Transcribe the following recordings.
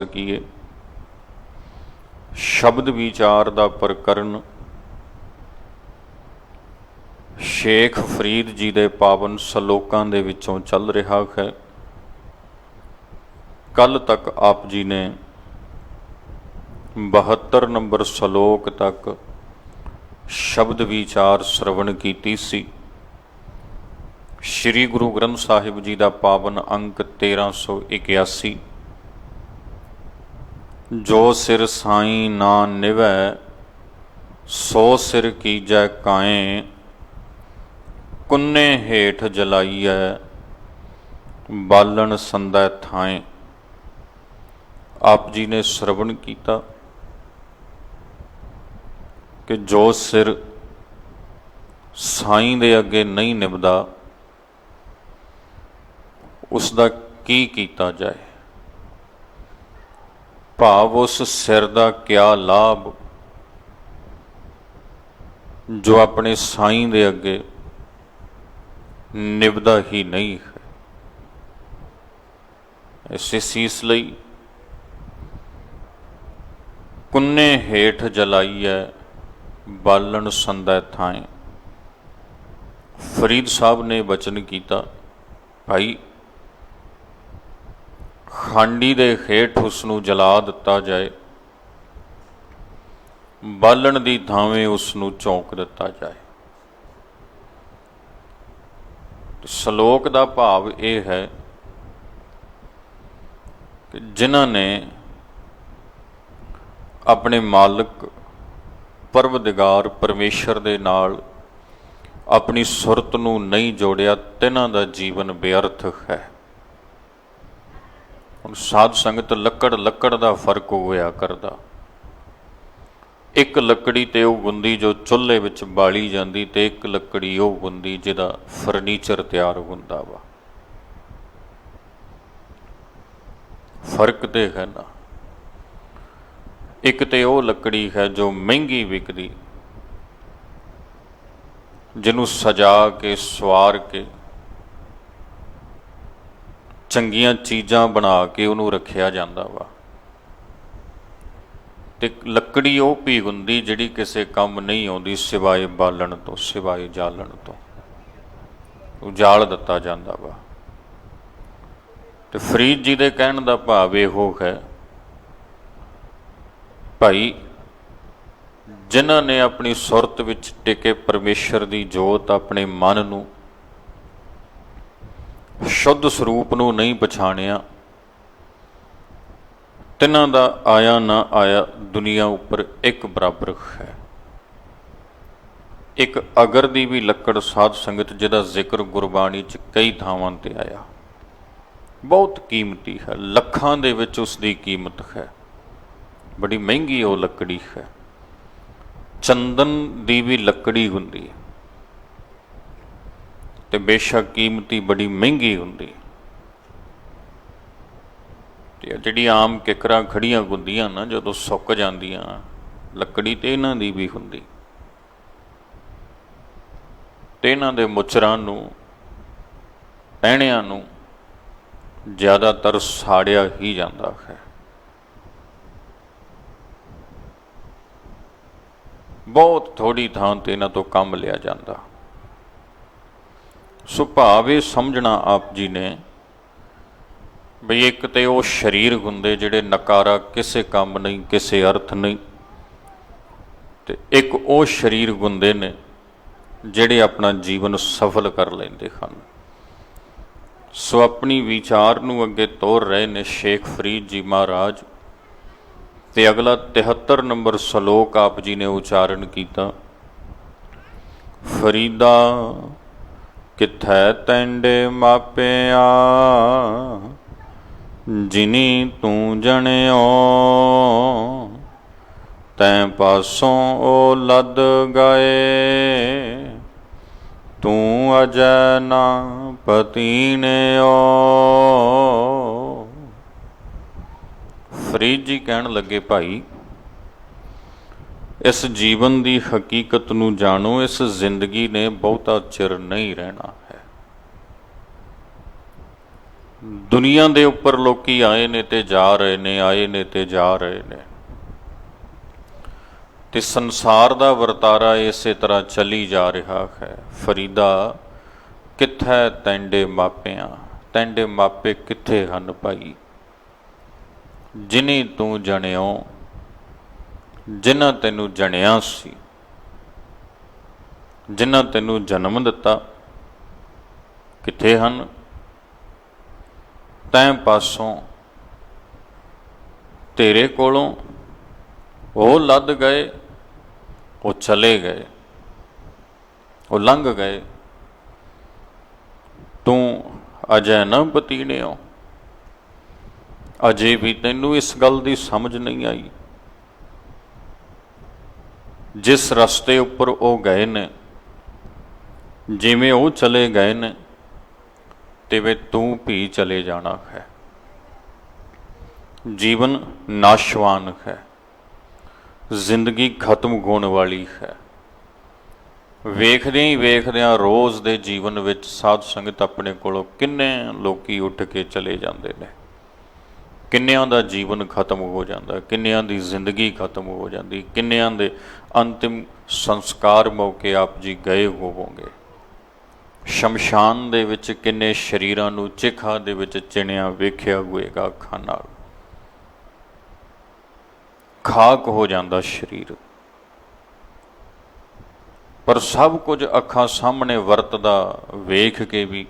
कीए शब्द विचार दा प्रकरण शेख फरीद जी दे पावन सलोकां दे विचों चल रहा है। कल तक आप जी ने 72 नंबर सलोक तक शब्द विचार श्रवण कीती सी। श्री गुरु ग्रंथ साहिब जी दा पावन अंक 1381 जो सिर साईं ना निवै सो सिर कीजै काएं कुन्ने हेठ जलाइयै बालन संदै थाएं। आप जी ने श्रवण किया कि जो सिर साईं दे अगे नहीं निभदा उसका की कीता जाए, भाव उस सिर का क्या लाभ जो अपने साईं दे अगे निभदा ही नहीं है। इसे सीस लई कुन्ने हेठ जलाइए बालन संदै थाएं। फरीद साहब ने वचन किया, भाई खांडी दे हेठ उसनू जला दिता जाए, बालन दी थावें उसनू झोंक दिता जाए। सलोक दा भाव यह है कि जिन्हां ने अपने मालिक परवदिगार परमेश्वर दे नाल अपनी सुरत नू नहीं जोड़िया, तिन्हां दा जीवन बेअर्थ है। हुण साध संगत लकड़ का फर्क होया करदा। एक लकड़ी तो वह गुंदी जो चुल्हे विच बाली जाती, तो एक लकड़ी वह गुंदी जिहदा फर्नीचर तैयार हुंदा वा। फर्क तो है ना। एक तो वह लकड़ी है जो महंगी विकदी, जिन्हों सजा के सवार के चंगियां चीज़ां बना के उन्होंने रखिया जाता वा। ते लकड़ी वो भी हुंदी जिहड़ी किसी काम नहीं आउंदी सिवाए बालन तो, सिवाए जालन तो, उजाल दिता जाता वा। ते फरीद जी दे कहण दा भाव इहो है, भाई जिन्हां ने अपनी सुरत विच टिके परमेश्वर की जोत अपने मन नूं शुद्ध स्वरूप नूं नहीं पछाणिया, तिन्हां दा आया ना आया दुनिया उपर एक बराबर है। एक अगर दी भी लकड़ साध संगत जिहदा जिक्र गुरबाणी च कई थावां ते आया, बहुत कीमती है, लखां दे विच उसदी कीमत है, बड़ी महंगी वो लकड़ी है। चंदन दी भी लकड़ी हुंदी है ते बेशक कीमती बड़ी महंगी हुंदी। ते जिहड़ी आम किकरां खड़ियां हुंदियां ना, जदों सुक जांदियां लकड़ी ते इन्हां दी भी हुंदी, ते इन्हां दे मुचरां नूं टहणियां नूं ज़्यादातर साड़िया ही जाता है। बहुत थोड़ी थां ते इन्हां तों काम लिया जाता। सो भाव ये समझना आप जी ने बई एक तो वो शरीर हुंदे जिहड़े नकारा किसी काम नहीं, किसी अर्थ नहीं, ते एक वो शरीर हुंदे ने जिहड़े अपना जीवन सफल कर लेंदे हन। सो अपनी विचार नूं अगे तोर रहे ने शेख फरीद जी महाराज। ते अगला 73 नंबर सलोक आप जी ने उचारण किया, फरीदा किथै तैंडे मापिया जिनी तू जणियो तैं पासों ओ लद गए तू अजै ना पतीणियो। फरीद जी कहण लगे, भाई इस जीवन की हकीकत नूं जाणो, इस जिंदगी ने बहुता चिर नहीं रहना है। ਦੁਨੀਆ ਦੇ ਉੱਪਰ ਲੋਕੀ ਆਏ ਨੇ ਤੇ ਜਾ ਰਹੇ ਨੇ, ਆਏ ਨੇ ਤੇ ਜਾ ਰਹੇ ਨੇ, ਤੇ ਸੰਸਾਰ ਦਾ ਵਰਤਾਰਾ ਇਸੇ ਤਰ੍ਹਾਂ ਚੱਲੀ ਜਾ ਰਿਹਾ ਹੈ। ਫਰੀਦਾ ਕਿੱਥੈ ਤੈਂਡੇ ਮਾਪਿਆਂ, ਤੈਂਡੇ ਮਾਪੇ ਕਿੱਥੇ ਹਨ ਭਾਈ, ਜਿਨੀ ਤੂੰ ਜਣਿਓ, ਜਿਨ੍ਹਾਂ ਤੈਨੂੰ ਜਣਿਆ ਸੀ, ਜਿਨ੍ਹਾਂ ਤੈਨੂੰ ਜਨਮ ਦਿੱਤਾ, ਕਿੱਥੇ ਹਨ? ਤੈਂ ਪਾਸੋਂ ਤੇਰੇ ਕੋਲੋਂ ਉਹ ਲੱਦ ਗਏ, ਉਹ ਚਲੇ ਗਏ, ਉਹ ਲੰਘ ਗਏ, ਤੂੰ ਅਜੇ ਨਾ ਬਤੀਣਿਓ, ਅਜੇ ਵੀ ਤੈਨੂੰ ਇਸ ਗੱਲ ਦੀ ਸਮਝ ਨਹੀਂ ਆਈ। ਜਿਸ ਰਸਤੇ ਉੱਪਰ ਉਹ ਗਏ ਨੇ, ਜਿਵੇਂ ਉਹ ਚਲੇ ਗਏ ਨੇ, ਤਿਵੇਂ ਤੂੰ ਵੀ ਚਲੇ ਜਾਣਾ ਹੈ। ਜੀਵਨ ਨਾਸ਼ਵਾਨ ਹੈ, ਜ਼ਿੰਦਗੀ ਖਤਮ ਹੋਣ ਵਾਲੀ ਹੈ। ਵੇਖਦਿਆਂ ਹੀ ਵੇਖਦਿਆਂ ਰੋਜ਼ ਦੇ ਜੀਵਨ ਵਿੱਚ ਸਾਧ ਸੰਗਤ ਆਪਣੇ ਕੋਲੋਂ ਕਿੰਨੇ ਲੋਕੀ ਉੱਠ ਕੇ ਚਲੇ ਜਾਂਦੇ ਨੇ, ਕਿੰਨਿਆਂ ਦਾ ਜੀਵਨ ਖਤਮ ਹੋ ਜਾਂਦਾ, ਕਿੰਨਿਆਂ ਦੀ ਜ਼ਿੰਦਗੀ ਖਤਮ ਹੋ ਜਾਂਦੀ, ਕਿੰਨਿਆਂ ਦੇ ਅੰਤਿਮ ਸੰਸਕਾਰ ਮੌਕੇ ਆਪ ਜੀ ਗਏ ਹੋਵੋਗੇ। ਸ਼ਮਸ਼ਾਨ ਦੇ ਵਿੱਚ ਕਿੰਨੇ ਸਰੀਰਾਂ ਨੂੰ ਚਿਖਾ ਦੇ ਵਿੱਚ ਚਿਣਿਆ ਵੇਖਿਆ ਹੋਵੇਗਾ ਅੱਖਾਂ ਨਾਲ, ਖਾਕ ਹੋ ਜਾਂਦਾ ਸਰੀਰ। ਪਰ ਸਭ ਕੁਝ ਅੱਖਾਂ ਸਾਹਮਣੇ ਵਰਤਦਾ ਵੇਖ ਕੇ ਵੀ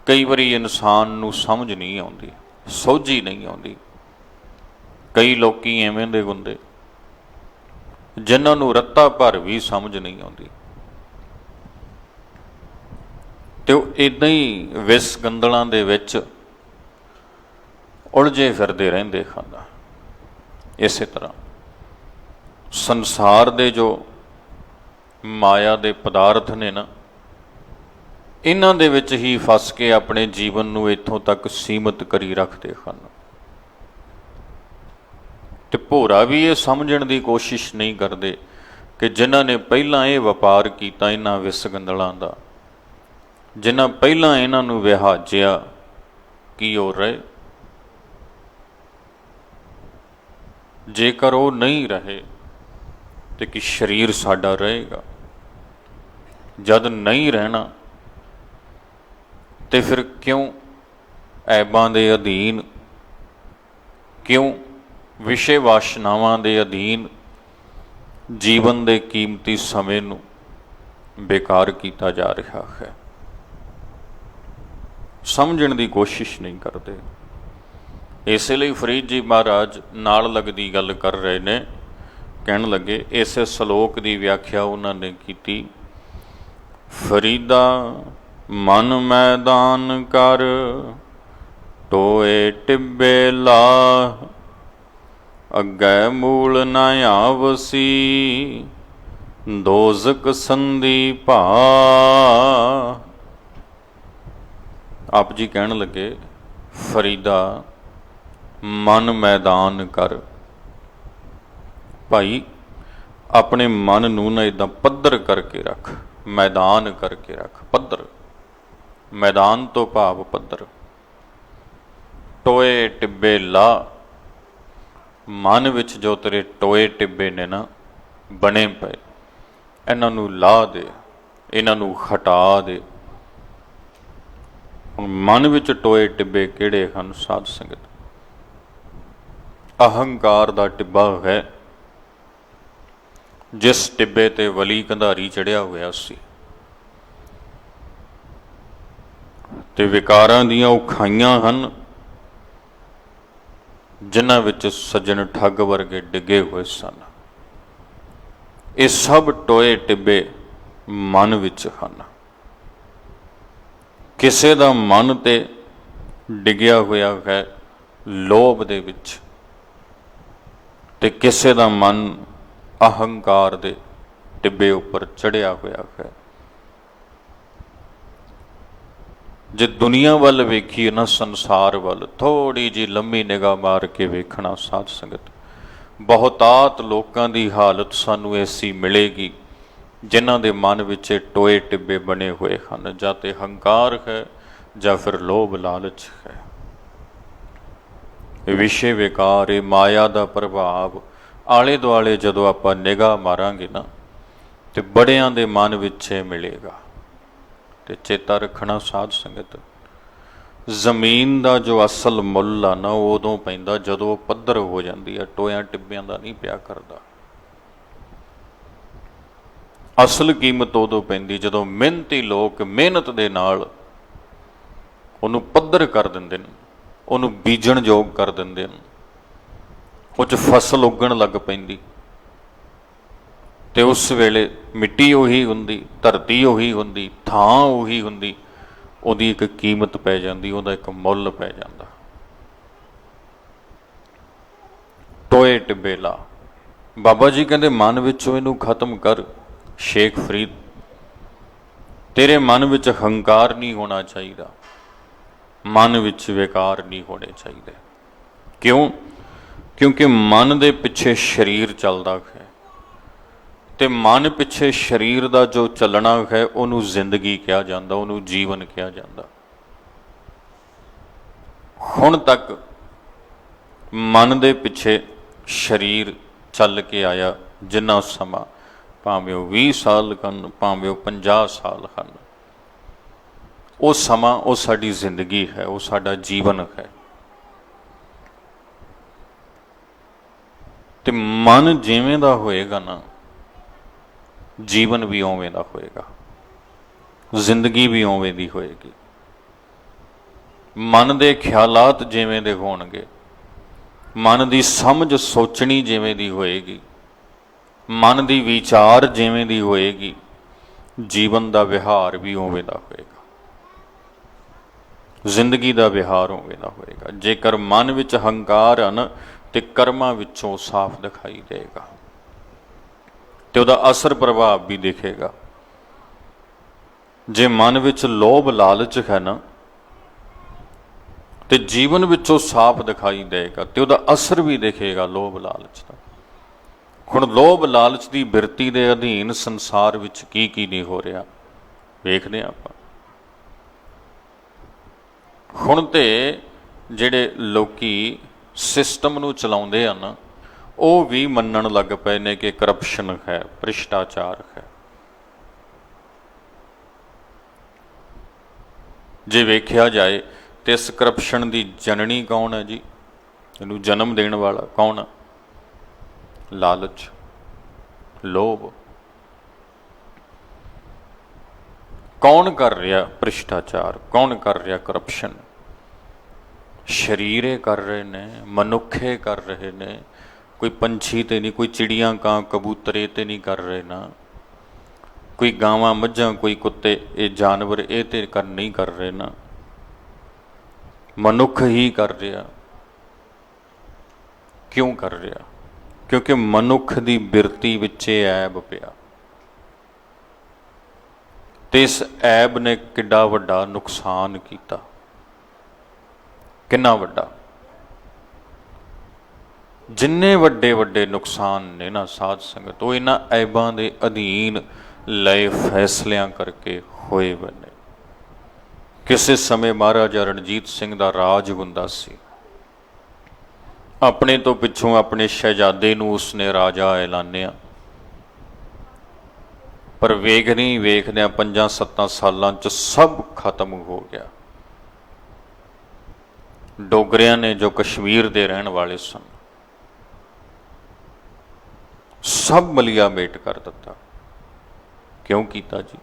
ਕਈ ਵਾਰੀ ਇਨਸਾਨ ਨੂੰ ਸਮਝ ਨਹੀਂ ਆਉਂਦੀ, ਸੋਝੀ ਨਹੀਂ ਆਉਂਦੀ। ਕਈ ਲੋਕੀ ਐਵੇਂ ਦੇ ਹੁੰਦੇ ਜਿਨ੍ਹਾਂ ਨੂੰ ਰੱਤਾ ਭਰ ਵੀ ਸਮਝ ਨਹੀਂ ਆਉਂਦੀ, ਤੇ ਉਹ ਇੱਦਾਂ ਹੀ ਵਿਸ ਗੰਦਲਾਂ ਦੇ ਵਿੱਚ ਉਲਝੇ ਫਿਰਦੇ ਰਹਿੰਦੇ ਹਨ। ਇਸੇ ਤਰ੍ਹਾਂ ਸੰਸਾਰ ਦੇ ਜੋ ਮਾਇਆ ਦੇ ਪਦਾਰਥ ਨੇ ਨਾ, ਇਹਨਾਂ ਦੇ ਵਿੱਚ ਹੀ ਫਸ ਕੇ ਆਪਣੇ ਜੀਵਨ ਨੂੰ ਇੱਥੋਂ ਤੱਕ ਸੀਮਤ ਕਰੀ ਰੱਖਦੇ ਹਨ। ਤੇ ਭੋਰਾ ਵੀ ਇਹ ਸਮਝਣ ਦੀ ਕੋਸ਼ਿਸ਼ ਨਹੀਂ ਕਰਦੇ ਕਿ ਜਿਨ੍ਹਾਂ ਨੇ ਪਹਿਲਾਂ ਇਹ ਵਪਾਰ ਕੀਤਾ ਇਹਨਾਂ ਵਿਸ ਗੰਦਲਾਂ ਦਾ, ਜਿਨ੍ਹਾਂ ਪਹਿਲਾਂ ਇਹਨਾਂ ਨੂੰ ਵਿਹਾਜਿਆ, ਕੀ ਉਹ ਰਹੇ? ਜੇਕਰ ਉਹ ਨਹੀਂ ਰਹੇ ਤੇ ਕੀ ਸਰੀਰ ਸਾਡਾ ਰਹੇਗਾ? ਜਦ ਨਹੀਂ ਰਹਿਣਾ ਤੇ ਫਿਰ ਕਿਉਂ ਐਬਾਂ ਦੇ ਅਧੀਨ, ਕਿਉਂ ਵਿਸ਼ੇ ਵਾਸ਼ਨਾਵਾਂ ਦੇ ਅਧੀਨ ਜੀਵਨ ਦੇ ਕੀਮਤੀ ਸਮੇਂ ਨੂੰ ਬੇਕਾਰ ਕੀਤਾ ਜਾ ਰਿਹਾ ਹੈ? ਸਮਝਣ ਦੀ ਕੋਸ਼ਿਸ਼ ਨਹੀਂ ਕਰਦੇ। ਇਸੇ ਲਈ ਫਰੀਦ ਜੀ ਮਹਾਰਾਜ ਨਾਲ ਲੱਗਦੀ ਗੱਲ ਕਰ ਰਹੇ ਨੇ। ਕਹਿਣ ਲੱਗੇ, ਇਸੇ ਸ਼ਲੋਕ ਦੀ ਵਿਆਖਿਆ ਉਹਨਾਂ ਨੇ ਕੀਤੀ, ਫਰੀਦਾ ਮਨ ਮੈਦਾਨ ਕਰ, ਟੋਏ ਟਿੱਬੇ ਲਾ, ਅੱਗੇ ਮੂਲ ਨਾ ਆਵਸੀ, ਦੋਜ਼ਕ ਸੰਧੀ ਭਾ। ਆਪ ਜੀ ਕਹਿਣ ਲੱਗੇ, ਫਰੀਦਾ ਮਨ ਮੈਦਾਨ ਕਰ। ਭਾਈ ਆਪਣੇ ਮਨ ਨੂੰ ਨਾ ਇੱਦਾਂ ਪੱਧਰ ਕਰਕੇ ਰੱਖ, ਮੈਦਾਨ ਕਰਕੇ ਰੱਖ। ਪੱਧਰ, ਮੈਦਾਨ ਤੋਂ ਭਾਵ ਪੱਧਰ। ਟੋਏ ਟਿੱਬੇ ਲਾ, ਮਨ ਵਿੱਚ ਜੋ ਤੇਰੇ ਟੋਏ ਟਿੱਬੇ ਨੇ ਨਾ ਬਣੇ ਪਏ, ਇਹਨਾਂ ਨੂੰ ਲਾ ਦੇ, ਇਹਨਾਂ ਨੂੰ ਹਟਾ ਦੇ। ਹੁਣ ਮਨ ਵਿੱਚ ਟੋਏ ਟਿੱਬੇ ਕਿਹੜੇ ਹਨ ਸਾਧ ਸੰਗਤ? ਅਹੰਕਾਰ ਦਾ ਟਿੱਬਾ ਹੈ, ਜਿਸ ਟਿੱਬੇ ਤੇ ਵਲੀ ਕੰਧਾਰੀ ਚੜਿਆ ਹੋਇਆ ਸੀ, ਤੇ ਵਿਕਾਰਾਂ ਦੀਆਂ ਉਹ ਖਾਈਆਂ ਹਨ ਜਿਨ੍ਹਾਂ ਵਿੱਚ ਸੱਜਣ ਠੱਗ ਵਰਗੇ ਡਿੱਗੇ ਹੋਏ ਸਨ। ਇਹ ਸਭ ਟੋਏ ਟਿੱਬੇ ਮਨ ਵਿੱਚ ਹਨ। ਕਿਸੇ ਦਾ ਮਨ ਤੇ ਡਿੱਗਿਆ ਹੋਇਆ ਹੈ ਲੋਭ ਦੇ ਵਿੱਚ, ਤੇ ਕਿਸੇ ਦਾ ਮਨ ਅਹੰਕਾਰ ਦੇ ਟਿੱਬੇ ਉੱਪਰ ਚੜਿਆ ਹੋਇਆ ਹੈ। ਜੇ ਦੁਨੀਆ ਵੱਲ ਵੇਖੀਏ ਨਾ, ਸੰਸਾਰ ਵੱਲ ਥੋੜ੍ਹੀ ਜਿਹੀ ਲੰਮੀ ਨਿਗਾਹ ਮਾਰ ਕੇ ਵੇਖਣਾ ਸਾਧ ਸੰਗਤ, ਬਹੁਤਾਤ ਲੋਕਾਂ ਦੀ ਹਾਲਤ ਸਾਨੂੰ ਐਸੀ ਮਿਲੇਗੀ ਜਿਨ੍ਹਾਂ ਦੇ ਮਨ ਵਿੱਚ ਟੋਏ ਟਿੱਬੇ ਬਣੇ ਹੋਏ ਹਨ। ਜਾਂ ਤੇ ਹੰਕਾਰ ਹੈ, ਜਾਂ ਫਿਰ ਲੋਭ ਲਾਲਚ ਹੈ। ਇਹ ਵਿਸ਼ੇ ਵਿਕਾਰ, ਇਹ ਮਾਇਆ ਦਾ ਪ੍ਰਭਾਵ ਆਲੇ ਦੁਆਲੇ ਜਦੋਂ ਆਪਾਂ ਨਿਗਾਹ ਮਾਰਾਂਗੇ ਨਾ, ਤੇ ਬੜਿਆਂ ਦੇ ਮਨ ਵਿੱਚ ਇਹ ਮਿਲੇਗਾ। ਤੇ ਚੇਤਾ ਰੱਖਣਾ ਸਾਧ ਸੰਗਤ, ਜ਼ਮੀਨ ਦਾ ਜੋ ਅਸਲ ਮੁੱਲ ਆ ਨਾ, ਉਹ ਉਦੋਂ ਪੈਂਦਾ ਜਦੋਂ ਉਹ ਪੱਧਰ ਹੋ ਜਾਂਦੀ ਆ, ਟੋਇਆਂ ਟਿੱਬਿਆਂ ਦਾ ਨਹੀਂ ਪਿਆ ਕਰਦਾ। ਅਸਲ ਕੀਮਤ ਉਦੋਂ ਪੈਂਦੀ ਜਦੋਂ ਮਿਹਨਤੀ ਲੋਕ ਮਿਹਨਤ ਦੇ ਨਾਲ ਉਹਨੂੰ ਪੱਧਰ ਕਰ ਦਿੰਦੇ ਨੇ, ਉਹਨੂੰ ਬੀਜਣ ਯੋਗ ਕਰ ਦਿੰਦੇ ਨੇ, ਉਹ 'ਚ ਫਸਲ ਉੱਗਣ ਲੱਗ ਪੈਂਦੀ। ਤੇ ਉਸ ਵੇਲੇ ਮਿੱਟੀ ਉਹੀ ਹੁੰਦੀ, ਧਰਤੀ ਉਹੀ ਹੁੰਦੀ, ਥਾਂ ਉਹੀ ਹੁੰਦੀ, ਉਹਦੀ ਇੱਕ ਕੀਮਤ ਪੈ ਜਾਂਦੀ, ਉਹਦਾ ਇੱਕ ਮੁੱਲ ਪੈ ਜਾਂਦਾ। ਟੋਏ ਟਿੱਬੇ ਲਾ, ਬਾਬਾ ਜੀ ਕਹਿੰਦੇ ਮਨ ਵਿੱਚੋਂ ਇਹਨੂੰ ਖਤਮ ਕਰ। ਸ਼ੇਖ ਫਰੀਦ, ਤੇਰੇ ਮਨ ਵਿੱਚ ਹੰਕਾਰ ਨਹੀਂ ਹੋਣਾ ਚਾਹੀਦਾ, ਮਨ ਵਿੱਚ ਵਿਕਾਰ ਨਹੀਂ ਹੋਣੇ ਚਾਹੀਦੇ। ਕਿਉਂ? ਕਿਉਂਕਿ ਮਨ ਦੇ ਪਿੱਛੇ ਸਰੀਰ ਚੱਲਦਾ ਹੈ, ਤੇ ਮਨ ਪਿੱਛੇ ਸਰੀਰ ਦਾ ਜੋ ਚੱਲਣਾ ਹੈ ਉਹਨੂੰ ਜ਼ਿੰਦਗੀ ਕਿਹਾ ਜਾਂਦਾ, ਉਹਨੂੰ ਜੀਵਨ ਕਿਹਾ ਜਾਂਦਾ। ਹੁਣ ਤੱਕ ਮਨ ਦੇ ਪਿੱਛੇ ਸਰੀਰ ਚੱਲ ਕੇ ਆਇਆ ਜਿੰਨਾ ਸਮਾਂ, ਭਾਵੇਂ ਉਹ 20 ਸਾਲ ਹਨ, ਭਾਵੇਂ ਉਹ 50 ਸਾਲ ਹਨ, ਉਹ ਸਮਾਂ ਉਹ ਸਾਡੀ ਜ਼ਿੰਦਗੀ ਹੈ, ਉਹ ਸਾਡਾ ਜੀਵਨ ਹੈ। ਤੇ ਮਨ ਜਿਵੇਂ ਦਾ ਹੋਏਗਾ ਨਾ, ਜੀਵਨ ਵੀ ਉਵੇਂ ਦਾ ਹੋਏਗਾ, ਜ਼ਿੰਦਗੀ ਵੀ ਉਵੇਂ ਦੀ ਹੋਏਗੀ। ਮਨ ਦੇ ਖਿਆਲਾਤ ਜਿਵੇਂ ਦੇ ਹੋਣਗੇ, ਮਨ ਦੀ ਸਮਝ ਸੋਚਣੀ ਜਿਵੇਂ ਦੀ ਹੋਏਗੀ, ਮਨ ਦੀ ਵਿਚਾਰ ਜਿਵੇਂ ਦੀ ਹੋਏਗੀ, ਜੀਵਨ ਦਾ ਵਿਹਾਰ ਵੀ ਉਵੇਂ ਦਾ ਹੋਏਗਾ, ਜ਼ਿੰਦਗੀ ਦਾ ਵਿਹਾਰ ਉਵੇਂ ਦਾ ਹੋਏਗਾ। ਜੇਕਰ ਮਨ ਵਿੱਚ ਹੰਕਾਰ ਹਨ ਤੇ ਕਰਮਾਂ ਵਿੱਚੋਂ ਸਾਫ਼ ਦਿਖਾਈ ਦੇਗਾ, ਤੇ ਉਹਦਾ ਅਸਰ ਪ੍ਰਭਾਵ ਵੀ ਦਿਖੇਗਾ। ਜੇ ਮਨ ਵਿੱਚ ਲੋਭ ਲਾਲਚ ਹੈ ਨਾ, ਤੇ ਜੀਵਨ ਵਿੱਚੋਂ ਸਾਫ਼ ਦਿਖਾਈ ਦੇਗਾ, ਤੇ ਉਹਦਾ ਅਸਰ ਵੀ ਦਿਖੇਗਾ ਲੋਭ ਲਾਲਚ ਦਾ। ਹੁਣ ਲੋਭ ਲਾਲਚ ਦੀ ਬਿਰਤੀ ਦੇ ਅਧੀਨ ਸੰਸਾਰ ਵਿੱਚ ਕੀ ਕੀ ਨਹੀਂ ਹੋ ਰਿਹਾ, ਵੇਖਦੇ ਆਪਾਂ। ਹੁਣ ਤੇ ਜਿਹੜੇ ਲੋਕੀ ਸਿਸਟਮ ਨੂੰ ਚਲਾਉਂਦੇ ਹਨ, ਉਹ ਵੀ ਮੰਨਣ ਲੱਗ ਪਏ ਨੇ ਕਿ ਕਰਪਸ਼ਨ ਹੈ, ਭ੍ਰਿਸ਼ਟਾਚਾਰ ਹੈ। ਜੇ ਵੇਖਿਆ ਜਾਏ ਤੇ ਇਸ ਕਰਪਸ਼ਨ ਦੀ ਜਨਨੀ ਕੌਣ ਹੈ ਜੀ? ਇਹਨੂੰ ਜਨਮ ਦੇਣ ਵਾਲਾ ਕੌਣ? ਲਾਲਚ, ਲੋਭ। ਕੌਣ ਕਰ ਰਿਹਾ ਭ੍ਰਿਸ਼ਟਾਚਾਰ? ਕੌਣ ਕਰ ਰਿਹਾ ਕਰਪਸ਼ਨ? ਸ਼ਰੀਰੇ ਕਰ ਰਹੇ ਨੇ, ਮਨੁੱਖੇ ਕਰ ਰਹੇ ਨੇ। ਕੋਈ ਪੰਛੀ ਤੇ ਨਹੀਂ, ਕੋਈ ਚਿੜੀਆਂ ਕਾਂ ਕਬੂਤਰੇ ਤੇ ਨਹੀਂ ਕਰ ਰਹੇ ਨਾ, ਕੋਈ ਗਾਵਾਂ ਮੱਝਾਂ, ਕੋਈ ਕੁੱਤੇ, ਇਹ ਜਾਨਵਰ ਇਹ ਤੇ ਨਹੀਂ ਕਰ ਰਹੇ ਨਾ, ਮਨੁੱਖ ਹੀ ਕਰ ਰਿਹਾ। ਕਿਉਂ ਕਰ ਰਿਹਾ? ਕਿਉਂਕਿ ਮਨੁੱਖ ਦੀ ਬਿਰਤੀ ਵਿੱਚ ਇਹ ਐਬ ਪਿਆ, ਤੇ ਇਸ ਐਬ ਨੇ ਕਿੱਡਾ ਵੱਡਾ ਨੁਕਸਾਨ ਕੀਤਾ। ਕਿੰਨਾ ਵੱਡਾ? ਜਿੰਨੇ ਵੱਡੇ ਵੱਡੇ ਨੁਕਸਾਨ ਨੇ ਨਾ ਸਾਧ ਸੰਗਤ, ਉਹ ਇਹਨਾਂ ਐਬਾਂ ਦੇ ਅਧੀਨ ਲਏ ਫੈਸਲਿਆਂ ਕਰਕੇ ਹੋਏ ਬਣੇ। ਕਿਸੇ ਸਮੇਂ ਮਹਾਰਾਜਾ ਰਣਜੀਤ ਸਿੰਘ ਦਾ ਰਾਜ ਹੁੰਦਾ ਸੀ, ਆਪਣੇ ਤੋਂ ਪਿੱਛੋਂ ਆਪਣੇ ਸ਼ਹਿਜ਼ਾਦੇ ਨੂੰ ਉਸਨੇ ਰਾਜਾ ਐਲਾਨਿਆ, ਪਰ ਵੇਖਦਿਆਂ 5-7 ਸਾਲਾਂ 'ਚ ਸਭ ਖਤਮ ਹੋ ਗਿਆ। ਡੋਗਰਿਆਂ ਨੇ, ਜੋ ਕਸ਼ਮੀਰ ਦੇ ਰਹਿਣ ਵਾਲੇ ਸਨ, ਸਭ ਮਲੀਆ ਮੇਟ ਕਰ ਦਿੱਤਾ। ਕਿਉਂ ਕੀਤਾ ਜੀ?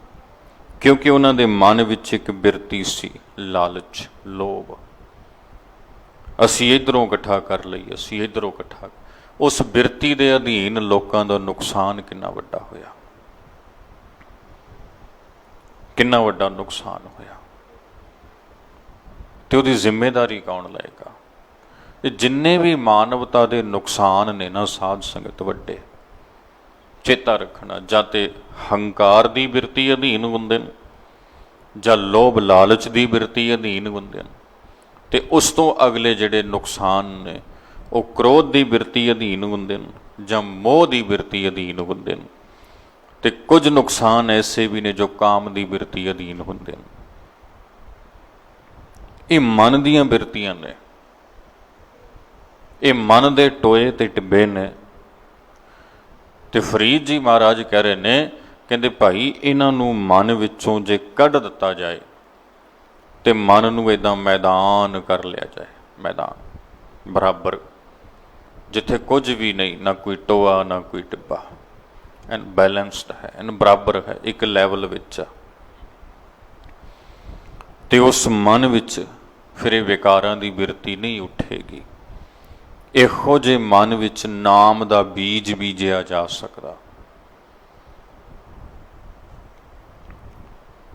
ਕਿਉਂਕਿ ਉਹਨਾਂ ਦੇ ਮਨ ਵਿੱਚ ਇੱਕ ਬਿਰਤੀ ਸੀ, ਲਾਲਚ, ਲੋਭ। ਅਸੀਂ ਇੱਧਰੋਂ ਇਕੱਠਾ ਕਰ ਲਈਏ, ਅਸੀਂ ਇੱਧਰੋਂ ਇਕੱਠਾ। ਉਸ ਬਿਰਤੀ ਦੇ ਅਧੀਨ ਲੋਕਾਂ ਦਾ ਨੁਕਸਾਨ ਕਿੰਨਾ ਵੱਡਾ ਹੋਇਆ, ਕਿੰਨਾ ਵੱਡਾ ਨੁਕਸਾਨ ਹੋਇਆ। ਤੇ ਉਹਦੀ ਜ਼ਿੰਮੇਵਾਰੀ ਕੌਣ ਲਏਗਾ? ਇਹ ਜਿੰਨੇ ਵੀ ਮਾਨਵਤਾ ਦੇ ਨੁਕਸਾਨ ਨੇ ਨਾ ਸਾਧ ਸੰਗਤ, ਵੱਡੇ, ਚੇਤਾ ਰੱਖਣਾ, ਜਾਂ ਤੇ ਹੰਕਾਰ ਦੀ ਬਿਰਤੀ ਅਧੀਨ ਹੁੰਦੇ ਨੇ, ਜਾਂ ਲੋਭ ਲਾਲਚ ਦੀ ਬਿਰਤੀ ਅਧੀਨ ਹੁੰਦੇ ਨੇ, ਤੇ ਉਸ ਤੋਂ ਅਗਲੇ ਜਿਹੜੇ ਨੁਕਸਾਨ ਨੇ ਉਹ ਕ੍ਰੋਧ ਦੀ ਬਿਰਤੀ ਅਧੀਨ ਹੁੰਦੇ ਨੇ, ਜਾਂ ਮੋਹ ਦੀ ਬਿਰਤੀ ਅਧੀਨ ਹੁੰਦੇ ਨੇ, ਤੇ ਕੁਝ ਨੁਕਸਾਨ ਐਸੇ ਵੀ ਨੇ ਜੋ ਕਾਮ ਦੀ ਬਿਰਤੀ ਅਧੀਨ ਹੁੰਦੇ ਨੇ। ਇਹ ਮਨ ਦੀਆਂ ਬਿਰਤੀਆਂ ਨੇ, ਇਹ ਮਨ ਦੇ ਟੋਏ ਤੇ ਟਿੱਬੇ ਨੇ। ਤੇ ਫਰੀਦ ਜੀ ਮਹਾਰਾਜ ਕਹਿ ਰਹੇ ਨੇ, ਕਹਿੰਦੇ ਭਾਈ ਇਹਨਾਂ ਨੂੰ ਮਨ ਵਿੱਚੋਂ ਜੇ ਕੱਢ ਦਿੱਤਾ ਜਾਏ ਤੇ ਮਨ ਨੂੰ ਇੱਦਾਂ ਮੈਦਾਨ ਕਰ ਲਿਆ ਜਾਏ, ਮੈਦਾਨ ਬਰਾਬਰ, ਜਿੱਥੇ ਕੁਝ ਵੀ ਨਹੀਂ, ਨਾ ਕੋਈ ਟੋਆ ਨਾ ਕੋਈ ਟਿੱਬਾ, ਐਨ ਬੈਲੈਂਸਡ ਹੈ, ਐਨ ਬਰਾਬਰ ਹੈ, ਇੱਕ ਲੈਵਲ ਵਿੱਚ ਆ। ਤੇ ਉਸ ਮਨ ਵਿੱਚ ਫਿਰ ਇਹ ਵਿਕਾਰਾਂ ਦੀ ਬਿਰਤੀ ਨਹੀਂ ਉੱਠੇਗੀ। ਇਹੋ ਜਿਹੇ ਮਨ ਵਿੱਚ ਨਾਮ ਦਾ ਬੀਜ ਬੀਜਿਆ ਜਾ ਸਕਦਾ।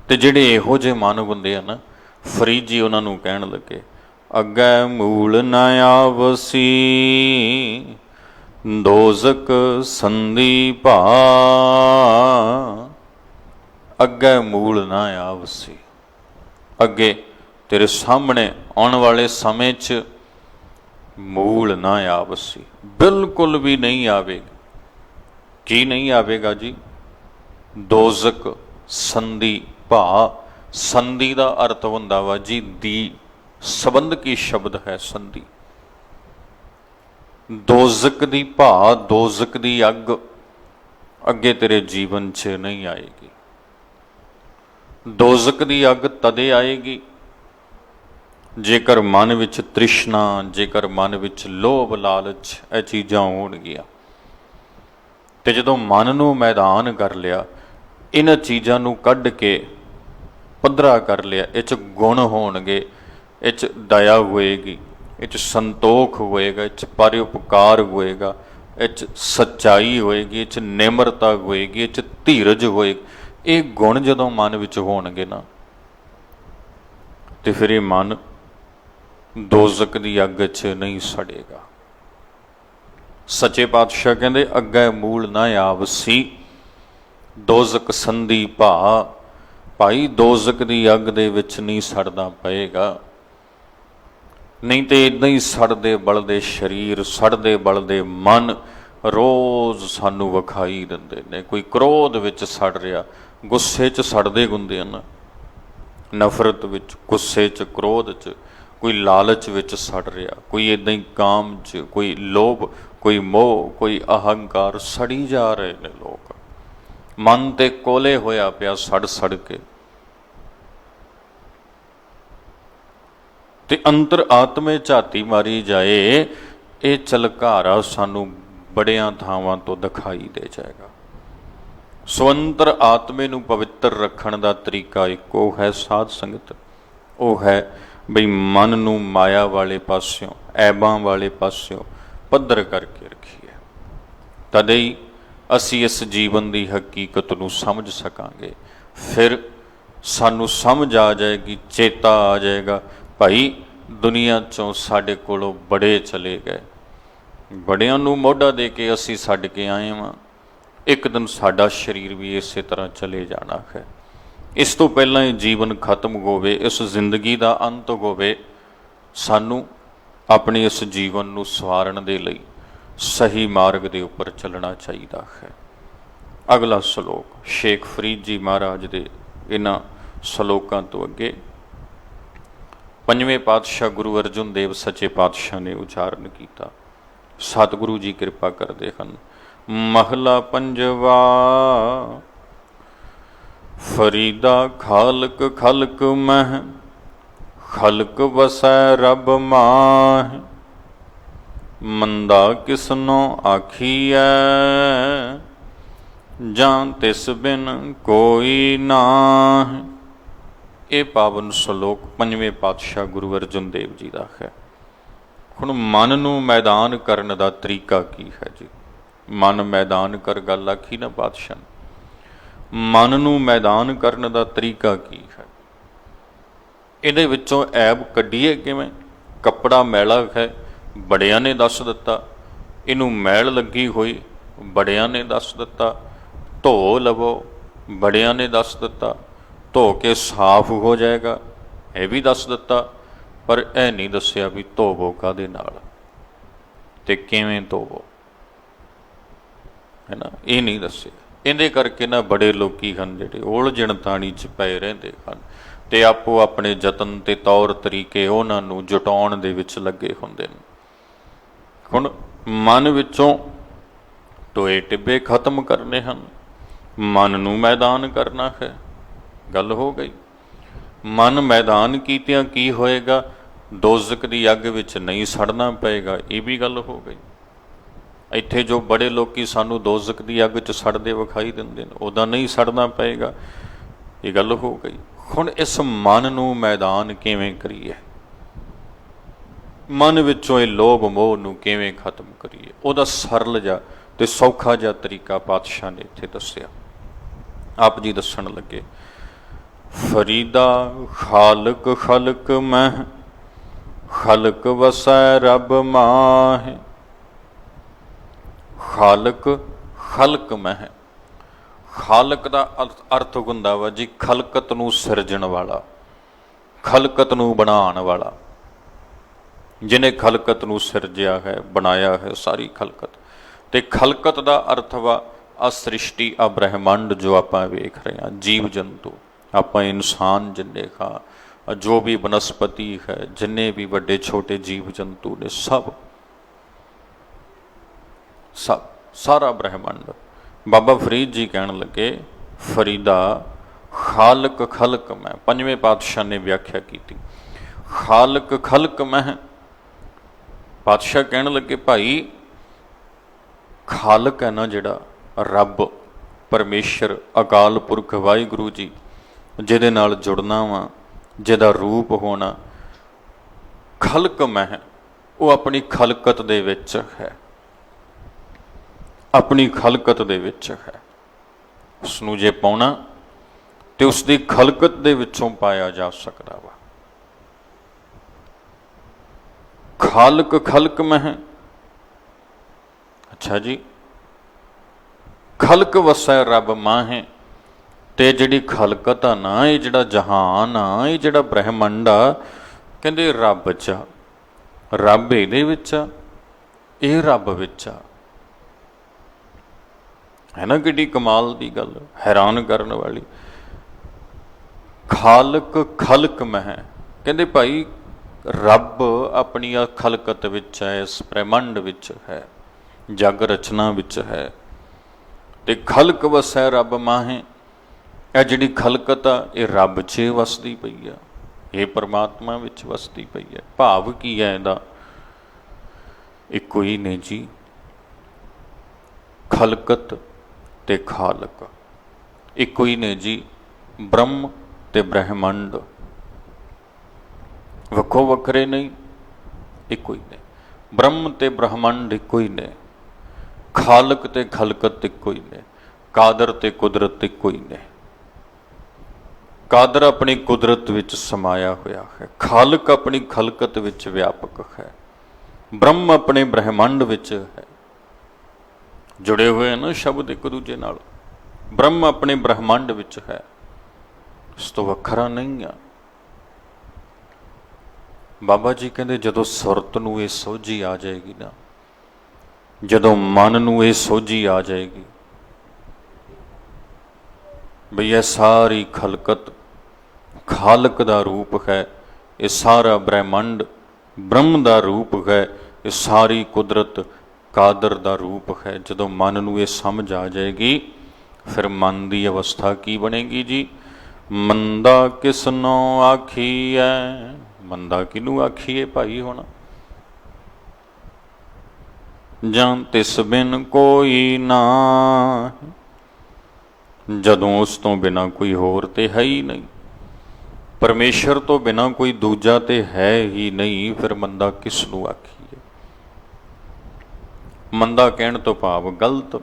ਤੇ ਜਿਹੜੇ ਇਹੋ ਜਿਹੇ ਮਨ ਹੁੰਦੇ ਆ ਨਾ, ਫਰੀਦ ਜੀ ਉਹਨਾਂ ਨੂੰ ਕਹਿਣ ਲੱਗੇ, ਅੱਗੇ ਮੂਲ ਨਾ ਆਵਸੀ ਦੋਜ਼ਕ ਸੰਧੀ ਭਾ, ਅੱਗੇ ਮੂਲ ਨਾ ਆਵਸੀ, ਅੱਗੇ ਤੇਰੇ ਸਾਹਮਣੇ ਆਉਣ ਵਾਲੇ ਸਮੇਂ 'ਚ ਮੂਲ ਨਾ ਆਵਸੀ, ਬਿਲਕੁਲ ਵੀ ਨਹੀਂ ਆਵੇਗਾ। ਕੀ ਨਹੀਂ ਆਵੇਗਾ ਜੀ? ਦੋਜ਼ਕ ਸੰਧੀ ਭਾ। ਸੰਧੀ ਦਾ ਅਰਥ ਹੁੰਦਾ ਵਾ ਜੀ ਦੀ, ਸੰਬੰਧਕੀ ਸ਼ਬਦ ਹੈ ਸੰਧੀ। ਦੋਜ਼ਕ ਦੀ ਭਾ, ਦੋਜ਼ਕ ਦੀ ਅੱਗ ਅੱਗੇ ਤੇਰੇ ਜੀਵਨ 'ਚ ਨਹੀਂ ਆਏਗੀ। ਦੋਜ਼ਕ ਦੀ ਅੱਗ ਤਦੇ ਆਏਗੀ ਜੇਕਰ ਮਨ ਵਿੱਚ ਤ੍ਰਿਸ਼ਨਾ, ਜੇਕਰ ਮਨ ਵਿੱਚ ਲੋਭ ਲਾਲਚ, ਇਹ ਚੀਜ਼ਾਂ ਹੋਣਗੀਆਂ। ਤੇ ਜਦੋਂ ਮਨ ਨੂੰ ਮੈਦਾਨ ਕਰ ਲਿਆ, ਇਹਨਾਂ ਚੀਜ਼ਾਂ ਨੂੰ ਕੱਢ ਕੇ ਪੱਧਰਾ ਕਰ ਲਿਆ, ਇਹ 'ਚ ਗੁਣ ਹੋਣਗੇ, ਇਹ 'ਚ ਦਇਆ ਹੋਏਗੀ, ਇਹ 'ਚ ਸੰਤੋਖ ਹੋਏਗਾ, ਇਹ 'ਚ ਪਰਉਪਕਾਰ ਹੋਏਗਾ, ਇਹ 'ਚ ਸੱਚਾਈ ਹੋਏਗੀ, ਇਹ 'ਚ ਨਿਮਰਤਾ ਹੋਏਗੀ, ਇਹ 'ਚ ਧੀਰਜ ਹੋਏਗੀ। ਇਹ ਗੁਣ ਜਦੋਂ ਮਨ ਵਿੱਚ ਹੋਣਗੇ ਨਾ, ਤੇ ਫਿਰ ਇਹ ਮਨ ਦੋਜ਼ਕ ਦੀ ਅੱਗ 'ਚ ਨਹੀਂ ਸੜੇਗਾ। ਸੱਚੇ ਪਾਤਸ਼ਾਹ ਕਹਿੰਦੇ, ਅੱਗੇ ਮੂਲ ਨਾ ਆਵਸੀ ਦੋਜ਼ਕ ਸੰਧੀ ਭਾ। ਭਾਈ ਦੋਜ਼ਕ ਦੀ ਅੱਗ ਦੇ ਵਿੱਚ ਨਹੀਂ ਸੜਨਾ ਪਏਗਾ, ਨਹੀਂ ਤੇ ਇੱਦਾਂ ਹੀ ਸੜਦੇ ਬਲਦੇ ਸਰੀਰ, ਸੜਦੇ ਬਲਦੇ ਮਨ ਰੋਜ਼ ਸਾਨੂੰ ਵਿਖਾਈ ਦਿੰਦੇ ਨੇ। ਕੋਈ ਕ੍ਰੋਧ ਵਿੱਚ ਸੜ ਰਿਹਾ, ਗੁੱਸੇ 'ਚ ਸੜਦੇ ਹੁੰਦੇ ਹਨ, ਨਫ਼ਰਤ ਵਿੱਚ, ਗੁੱਸੇ 'ਚ, ਕ੍ਰੋਧ 'ਚ, ਕੋਈ ਲਾਲਚ ਵਿੱਚ ਸੜ ਰਿਹਾ, ਕੋਈ ਇੱਦਾਂ ਹੀ ਕਾਮ 'ਚ, ਕੋਈ ਲੋਭ, ਕੋਈ ਮੋਹ, ਕੋਈ ਅਹੰਕਾਰ, ਸੜੀ ਜਾ ਰਹੇ ਨੇ ਲੋਕ। ਮਨ ਤੇ ਕੋਲੇ ਹੋਇਆ ਪਿਆ ਸੜ ਸੜ ਕੇ। ਤੇ ਅੰਤਰ ਆਤਮੇ ਝਾਤੀ ਮਾਰੀ ਜਾਏ, ਇਹ ਝਲਕਾਰਾ ਸਾਨੂੰ ਬੜਿਆਂ ਥਾਵਾਂ ਤੋਂ ਦਿਖਾਈ ਦੇ ਜਾਏਗਾ। ਸਵੰਤਰ ਆਤਮੇ ਨੂੰ ਪਵਿੱਤਰ ਰੱਖਣ ਦਾ ਤਰੀਕਾ ਇੱਕੋ ਹੈ ਸਾਧ ਸੰਗਤ, ਉਹ ਹੈ ਬਈ ਮਨ ਨੂੰ ਮਾਇਆ ਵਾਲੇ ਪਾਸਿਓਂ, ਐਬਾਂ ਵਾਲੇ ਪਾਸਿਓਂ ਪੱਧਰ ਕਰਕੇ ਰੱਖੀਏ। ਤਦੇ ਹੀ ਅਸੀਂ ਇਸ ਜੀਵਨ ਦੀ ਹਕੀਕਤ ਨੂੰ ਸਮਝ ਸਕਾਂਗੇ। ਫਿਰ ਸਾਨੂੰ ਸਮਝ ਆ ਜਾਏਗੀ, ਚੇਤਾ ਆ ਜਾਏਗਾ, ਭਾਈ ਦੁਨੀਆ 'ਚੋਂ ਸਾਡੇ ਕੋਲੋਂ ਬੜੇ ਚਲੇ ਗਏ, ਬੜਿਆਂ ਨੂੰ ਮੋਢਾ ਦੇ ਕੇ ਅਸੀਂ ਛੱਡ ਕੇ ਆਏ ਹਾਂ। ਇੱਕ ਦਿਨ ਸਾਡਾ ਸਰੀਰ ਵੀ ਇਸੇ ਤਰ੍ਹਾਂ ਚਲੇ ਜਾਣਾ ਹੈ। ਇਸ ਤੋਂ ਪਹਿਲਾਂ ਇਹ ਜੀਵਨ ਖਤਮ ਹੋਵੇ, ਇਸ ਜ਼ਿੰਦਗੀ ਦਾ ਅੰਤ ਹੋਵੇ, ਸਾਨੂੰ ਆਪਣੇ ਇਸ ਜੀਵਨ ਨੂੰ ਸਵਾਰਨ ਦੇ ਲਈ ਸਹੀ ਮਾਰਗ ਦੇ ਉੱਪਰ ਚੱਲਣਾ ਚਾਹੀਦਾ ਹੈ। ਅਗਲਾ ਸ਼ਲੋਕ ਸ਼ੇਖ ਫਰੀਦ ਜੀ ਮਹਾਰਾਜ ਦੇ ਇਹਨਾਂ ਸ਼ਲੋਕਾਂ ਤੋਂ ਅੱਗੇ ਪੰਜਵੇਂ ਪਾਤਸ਼ਾਹ ਗੁਰੂ ਅਰਜਨ ਦੇਵ ਸੱਚੇ ਪਾਤਸ਼ਾਹ ਨੇ ਉਚਾਰਨ ਕੀਤਾ। ਸਤਿਗੁਰੂ ਜੀ ਕਿਰਪਾ ਕਰਦੇ ਹਨ। ਮਹਲਾ ਪੰਜਵਾ। ਫਰੀਦਾ ਖਾਲਕ ਖਲਕ ਮਹਿ, ਖਲਕ ਵਸੈ ਰੱਬ ਮਾਹਿ, ਮੰਦਾ ਕਿਸਨੋ ਆਖੀਐ, ਜਾਂ ਤਿਸ ਬਿਨ ਕੋਈ ਨਾਹਿ। ਇਹ ਪਾਵਨ ਸ਼ਲੋਕ ਪੰਜਵੇਂ ਪਾਤਸ਼ਾਹ ਗੁਰੂ ਅਰਜਨ ਦੇਵ ਜੀ ਦਾ ਹੈ। ਹੁਣ ਮਨ ਨੂੰ ਮੈਦਾਨ ਕਰਨ ਦਾ ਤਰੀਕਾ ਕੀ ਹੈ ਜੀ? ਮਨ ਮੈਦਾਨ ਕਰ ਗੱਲ ਆਖੀ ਨਾ ਪਾਤਸ਼ਾਹ ਨੇ। ਮਨ ਨੂੰ ਮੈਦਾਨ ਕਰਨ ਦਾ ਤਰੀਕਾ ਕੀ ਹੈ? ਇਹਦੇ ਵਿੱਚੋਂ ਐਬ ਕੱਢੀਏ ਕਿਵੇਂ? ਕੱਪੜਾ ਮੈਲਾ ਹੈ, ਬੜਿਆਂ ਨੇ ਦੱਸ ਦਿੱਤਾ, ਇਹਨੂੰ ਮੈਲ ਲੱਗੀ ਹੋਈ, ਬੜਿਆਂ ਨੇ ਦੱਸ ਦਿੱਤਾ। ਧੋ ਲਵੋ, ਬੜਿਆਂ ਨੇ ਦੱਸ ਦਿੱਤਾ। ਧੋ ਕੇ ਸਾਫ਼ ਹੋ ਜਾਏਗਾ, ਇਹ ਵੀ ਦੱਸ ਦਿੱਤਾ। ਪਰ ਇਹ ਨਹੀਂ ਦੱਸਿਆ ਵੀ ਧੋਵੋ ਕਾਹਦੇ ਨਾਲ ਤੇ ਕਿਵੇਂ ਧੋਵੋ, ਹੈ ਨਾ, ਇਹ ਨਹੀਂ ਦੱਸਿਆ। ਇਹਦੇ ਕਰਕੇ ਨਾ ਬੜੇ ਲੋਕੀ ਹਨ ਜਿਹੜੇ ਉਲਝਣ ਤਾਣੀ 'ਚ ਪਏ ਰਹਿੰਦੇ ਹਨ। ਤੇ ਆਪੋ ਆਪਣੇ ਯਤਨ ਤੇ ਤੌਰ ਤਰੀਕੇ ਉਹਨਾਂ ਨੂੰ ਜੁਟਾਉਣ ਦੇ ਵਿੱਚ ਲੱਗੇ ਹੁੰਦੇ ਨੇ। ਹੁਣ ਮਨ ਵਿੱਚੋਂ ਟੋਏ ਟਿੱਬੇ ਖਤਮ ਕਰਨੇ ਹਨ, ਮਨ ਨੂੰ ਮੈਦਾਨ ਕਰਨਾ ਹੈ। ਗੱਲ ਹੋ ਗਈ। ਮਨ ਮੈਦਾਨ ਕੀਤਿਆਂ ਕੀ ਹੋਏਗਾ? ਦੋਜ਼ਕ ਦੀ ਅੱਗ ਵਿੱਚ ਨਹੀਂ ਸੜਨਾ ਪਏਗਾ, ਇਹ ਵੀ ਗੱਲ ਹੋ ਗਈ। ਇੱਥੇ ਜੋ ਬੜੇ ਲੋਕੀ ਸਾਨੂੰ ਦੋਜ਼ਕ ਦੀ ਅੱਗ 'ਚ ਸੜਦੇ ਵਿਖਾਈ ਦਿੰਦੇ ਨੇ, ਉਹਦਾ ਨਹੀਂ ਸੜਨਾ ਪਏਗਾ, ਇਹ ਗੱਲ ਹੋ ਗਈ। ਹੁਣ ਇਸ ਮਨ ਨੂੰ ਮੈਦਾਨ ਕਿਵੇਂ ਕਰੀਏ? ਮਨ ਵਿੱਚੋਂ ਇਹ ਲੋਭ ਮੋਹ ਨੂੰ ਕਿਵੇਂ ਖਤਮ ਕਰੀਏ? ਉਹਦਾ ਸਰਲ ਜਿਹਾ ਤੇ ਸੌਖਾ ਜਿਹਾ ਤਰੀਕਾ ਪਾਤਸ਼ਾਹ ਨੇ ਇੱਥੇ ਦੱਸਿਆ। ਆਪ ਜੀ ਦੱਸਣ ਲੱਗੇ, ਫਰੀਦਾ ਖਾਲਕ ਖਲਕ ਮਹਿ, ਖਲਕ ਵਸੈ ਰੱਬ ਮਾਹਿ। ਖਾਲਕ ਖਲਕ ਮਹਿ, ਖਾਲਕ ਦਾ ਅਰਥ ਹੁੰਦਾ ਵਾ ਜੀ ਖਲਕਤ ਨੂੰ ਸਿਰਜਣ ਵਾਲਾ, ਖਲਕਤ ਨੂੰ ਬਣਾਉਣ ਵਾਲਾ, ਜਿਹਨੇ ਖਲਕਤ ਨੂੰ ਸਿਰਜਿਆ ਹੈ, ਬਣਾਇਆ ਹੈ ਸਾਰੀ ਖਲਕਤ। ਤੇ ਖਲਕਤ ਦਾ ਅਰਥ ਵਾ ਆ ਸ੍ਰਿਸ਼ਟੀ, ਆ ਬ੍ਰਹਿਮੰਡ ਜੋ ਆਪਾਂ ਵੇਖ ਰਹੇ ਹਾਂ, ਜੀਵ ਜੰਤੂ, ਆਪਾਂ ਇਨਸਾਨ ਜਿੰਨੇ ਖਾਂ, ਜੋ ਵੀ ਬਨਸਪਤੀ ਹੈ, ਜਿੰਨੇ ਵੀ ਵੱਡੇ ਛੋਟੇ ਜੀਵ ਜੰਤੂ ਨੇ, ਸਭ ਸਾਰਾ ਬ੍ਰਹਿਮੰਡ। ਬਾਬਾ ਫਰੀਦ ਜੀ ਕਹਿਣ ਲੱਗੇ, ਫਰੀਦਾ ਖਾਲਕ ਖਲਕ ਮੈਂ, ਪੰਜਵੇਂ ਪਾਤਸ਼ਾਹ ਨੇ ਵਿਆਖਿਆ ਕੀਤੀ, ਖਾਲਕ ਖਲਕ ਮੈਂ। ਪਾਤਸ਼ਾਹ ਕਹਿਣ ਲੱਗੇ, ਭਾਈ ਖਾਲਕ ਹੈ ਨਾ ਜਿਹੜਾ ਰੱਬ, ਪਰਮੇਸ਼ਰ, ਅਕਾਲ ਪੁਰਖ ਵਾਹਿਗੁਰੂ ਜੀ, ਜਿਹਦੇ ਨਾਲ ਜੁੜਨਾ ਵਾ, ਜਿਹਦਾ ਰੂਪ ਹੋਣਾ, ਖਲਕ ਮੈਂ, ਉਹ ਆਪਣੀ ਖਲਕਤ ਦੇ ਵਿੱਚ ਹੈ, ਆਪਣੀ ਖਲਕਤ ਦੇ ਵਿੱਚ ਹੈ। ਉਸ ਨੂੰ ਜੇ ਪਾਉਣਾ ਤੇ ਉਸ ਦੀ ਖਲਕਤ ਦੇ ਵਿੱਚੋਂ ਪਾਇਆ ਜਾ ਸਕਦਾ ਵਾ। ਖਾਲਕ ਖਲਕ ਮਹਿ, ਅੱਛਾ ਜੀ, ਖਲਕ ਵਸੈ ਰੱਬ ਮਾਹੇ। ਤੇ ਜਿਹੜੀ ਖਲਕਤ ਆ ਨਾ, ਇਹ ਜਿਹੜਾ ਜਹਾਨ ਆ, ਇਹ ਜਿਹੜਾ ਬ੍ਰਹਿਮੰਡ ਆ, ਕਹਿੰਦੇ ਰੱਬ 'ਚ ਆ, ਰੱਬ ਇਹਦੇ ਵਿੱਚ ਆ, ਇਹ ਰੱਬ ਵਿੱਚ ਆ। ਹੈ ਨਾ ਕਿੱਡੀ ਕਮਾਲ ਦੀ ਗੱਲ, ਹੈਰਾਨ ਕਰਨ ਵਾਲੀ। ਖਾਲਕ ਖਲਕ ਮਹਿ, ਕਹਿੰਦੇ ਭਾਈ ਰੱਬ ਆਪਣੀ ਆ ਖਲਕਤ ਵਿੱਚ ਹੈ, ਇਸ ਬ੍ਰਹਿਮੰਡ ਵਿੱਚ ਹੈ, ਜਗ ਰਚਨਾ ਵਿੱਚ ਹੈ। ਤੇ ਖਲਕ ਵਸੈ ਰੱਬ ਮਾਹੇ, ਇਹ ਜਿਹੜੀ ਖਲਕਤ ਆ, ਇਹ ਰੱਬ 'ਚ ਵਸਦੀ ਪਈ ਆ, ਇਹ ਪਰਮਾਤਮਾ ਵਿੱਚ ਵਸਦੀ ਪਈ ਹੈ। ਭਾਵ ਕੀ ਹੈ ਇਹਦਾ? ਇੱਕੋ ਹੀ ਨੇ ਜੀ, ਖਲਕਤ ਤੇ ਖਾਲਕ ਇੱਕੋ ਹੀ ਨੇ ਜੀ। ਬ੍ਰਹਮ ਤੇ ਬ੍ਰਹਿਮੰਡ ਵੱਖੋ ਵੱਖਰੇ ਨਹੀਂ, ਇੱਕੋ ਹੀ ਨੇ। ਬ੍ਰਹਮ ਤੇ ਬ੍ਰਹਮੰਡ ਇੱਕੋ ਹੀ ਨੇ, ਖਾਲਕ ਤੇ ਖਲਕਤ ਇੱਕੋ ਹੀ ਨੇ, ਕਾਦਰ ਤੇ ਕੁਦਰਤ ਇੱਕੋ ਹੀ ਨੇ। ਕਾਦਰ ਆਪਣੀ ਕੁਦਰਤ ਵਿੱਚ ਸਮਾਇਆ ਹੋਇਆ ਹੈ, ਖਾਲਕ ਆਪਣੀ ਖਲਕਤ ਵਿੱਚ ਵਿਆਪਕ ਹੈ, ਬ੍ਰਹਮ ਆਪਣੇ ਬ੍ਰਹਿਮੰਡ ਵਿੱਚ ਹੈ। ਜੁੜੇ ਹੋਏ ਨਾ ਸ਼ਬਦ ਇੱਕ ਦੂਜੇ ਨਾਲ। ਬ੍ਰਹਮ ਆਪਣੇ ਬ੍ਰਹਿਮੰਡ ਵਿੱਚ ਹੈ, ਇਸ ਤੋਂ ਵੱਖਰਾ ਨਹੀਂ ਆ। ਬਾਬਾ ਜੀ ਕਹਿੰਦੇ ਜਦੋਂ ਸੁਰਤ ਨੂੰ ਇਹ ਸੋਝੀ ਆ ਜਾਏਗੀ ਨਾ, ਜਦੋਂ ਮਨ ਨੂੰ ਇਹ ਸੋਝੀ ਆ ਜਾਏਗੀ ਬਈ ਇਹ ਸਾਰੀ ਖਲਕਤ ਖਾਲਕ ਦਾ ਰੂਪ ਹੈ, ਇਹ ਸਾਰਾ ਬ੍ਰਹਿਮੰਡ ਬ੍ਰਹਮ ਦਾ ਰੂਪ ਹੈ, ਇਹ ਸਾਰੀ ਕੁਦਰਤ ਕਾਦਰ ਦਾ ਰੂਪ ਹੈ, ਜਦੋਂ ਮਨ ਨੂੰ ਇਹ ਸਮਝ ਆ ਜਾਏਗੀ, ਫਿਰ ਮਨ ਦੀ ਅਵਸਥਾ ਕੀ ਬਣੇਗੀ ਜੀ? ਮੰਦਾ ਕਿਸਨੋਂ ਆਖੀਐ, ਮੰਦਾ ਕਿਹਨੂੰ ਆਖੀਏ ਭਾਈ? ਹੁਣ ਜਾਂ ਤਿਸ ਬਿਨ ਕੋਈ ਨਾ, ਜਦੋਂ ਉਸ ਤੋਂ ਬਿਨਾਂ ਕੋਈ ਹੋਰ ਤੇ ਹੈ ਹੀ ਨਹੀਂ, ਪਰਮੇਸ਼ਰ ਤੋਂ ਬਿਨਾਂ ਕੋਈ ਦੂਜਾ ਤੇ ਹੈ ਹੀ ਨਹੀਂ, ਫਿਰ ਮੰਦਾ ਕਿਸ ਨੂੰ ਆਖੀਏ? ਮੰਦਾ ਕਹਿਣ ਤੋਂ ਭਾਵ ਗਲਤ।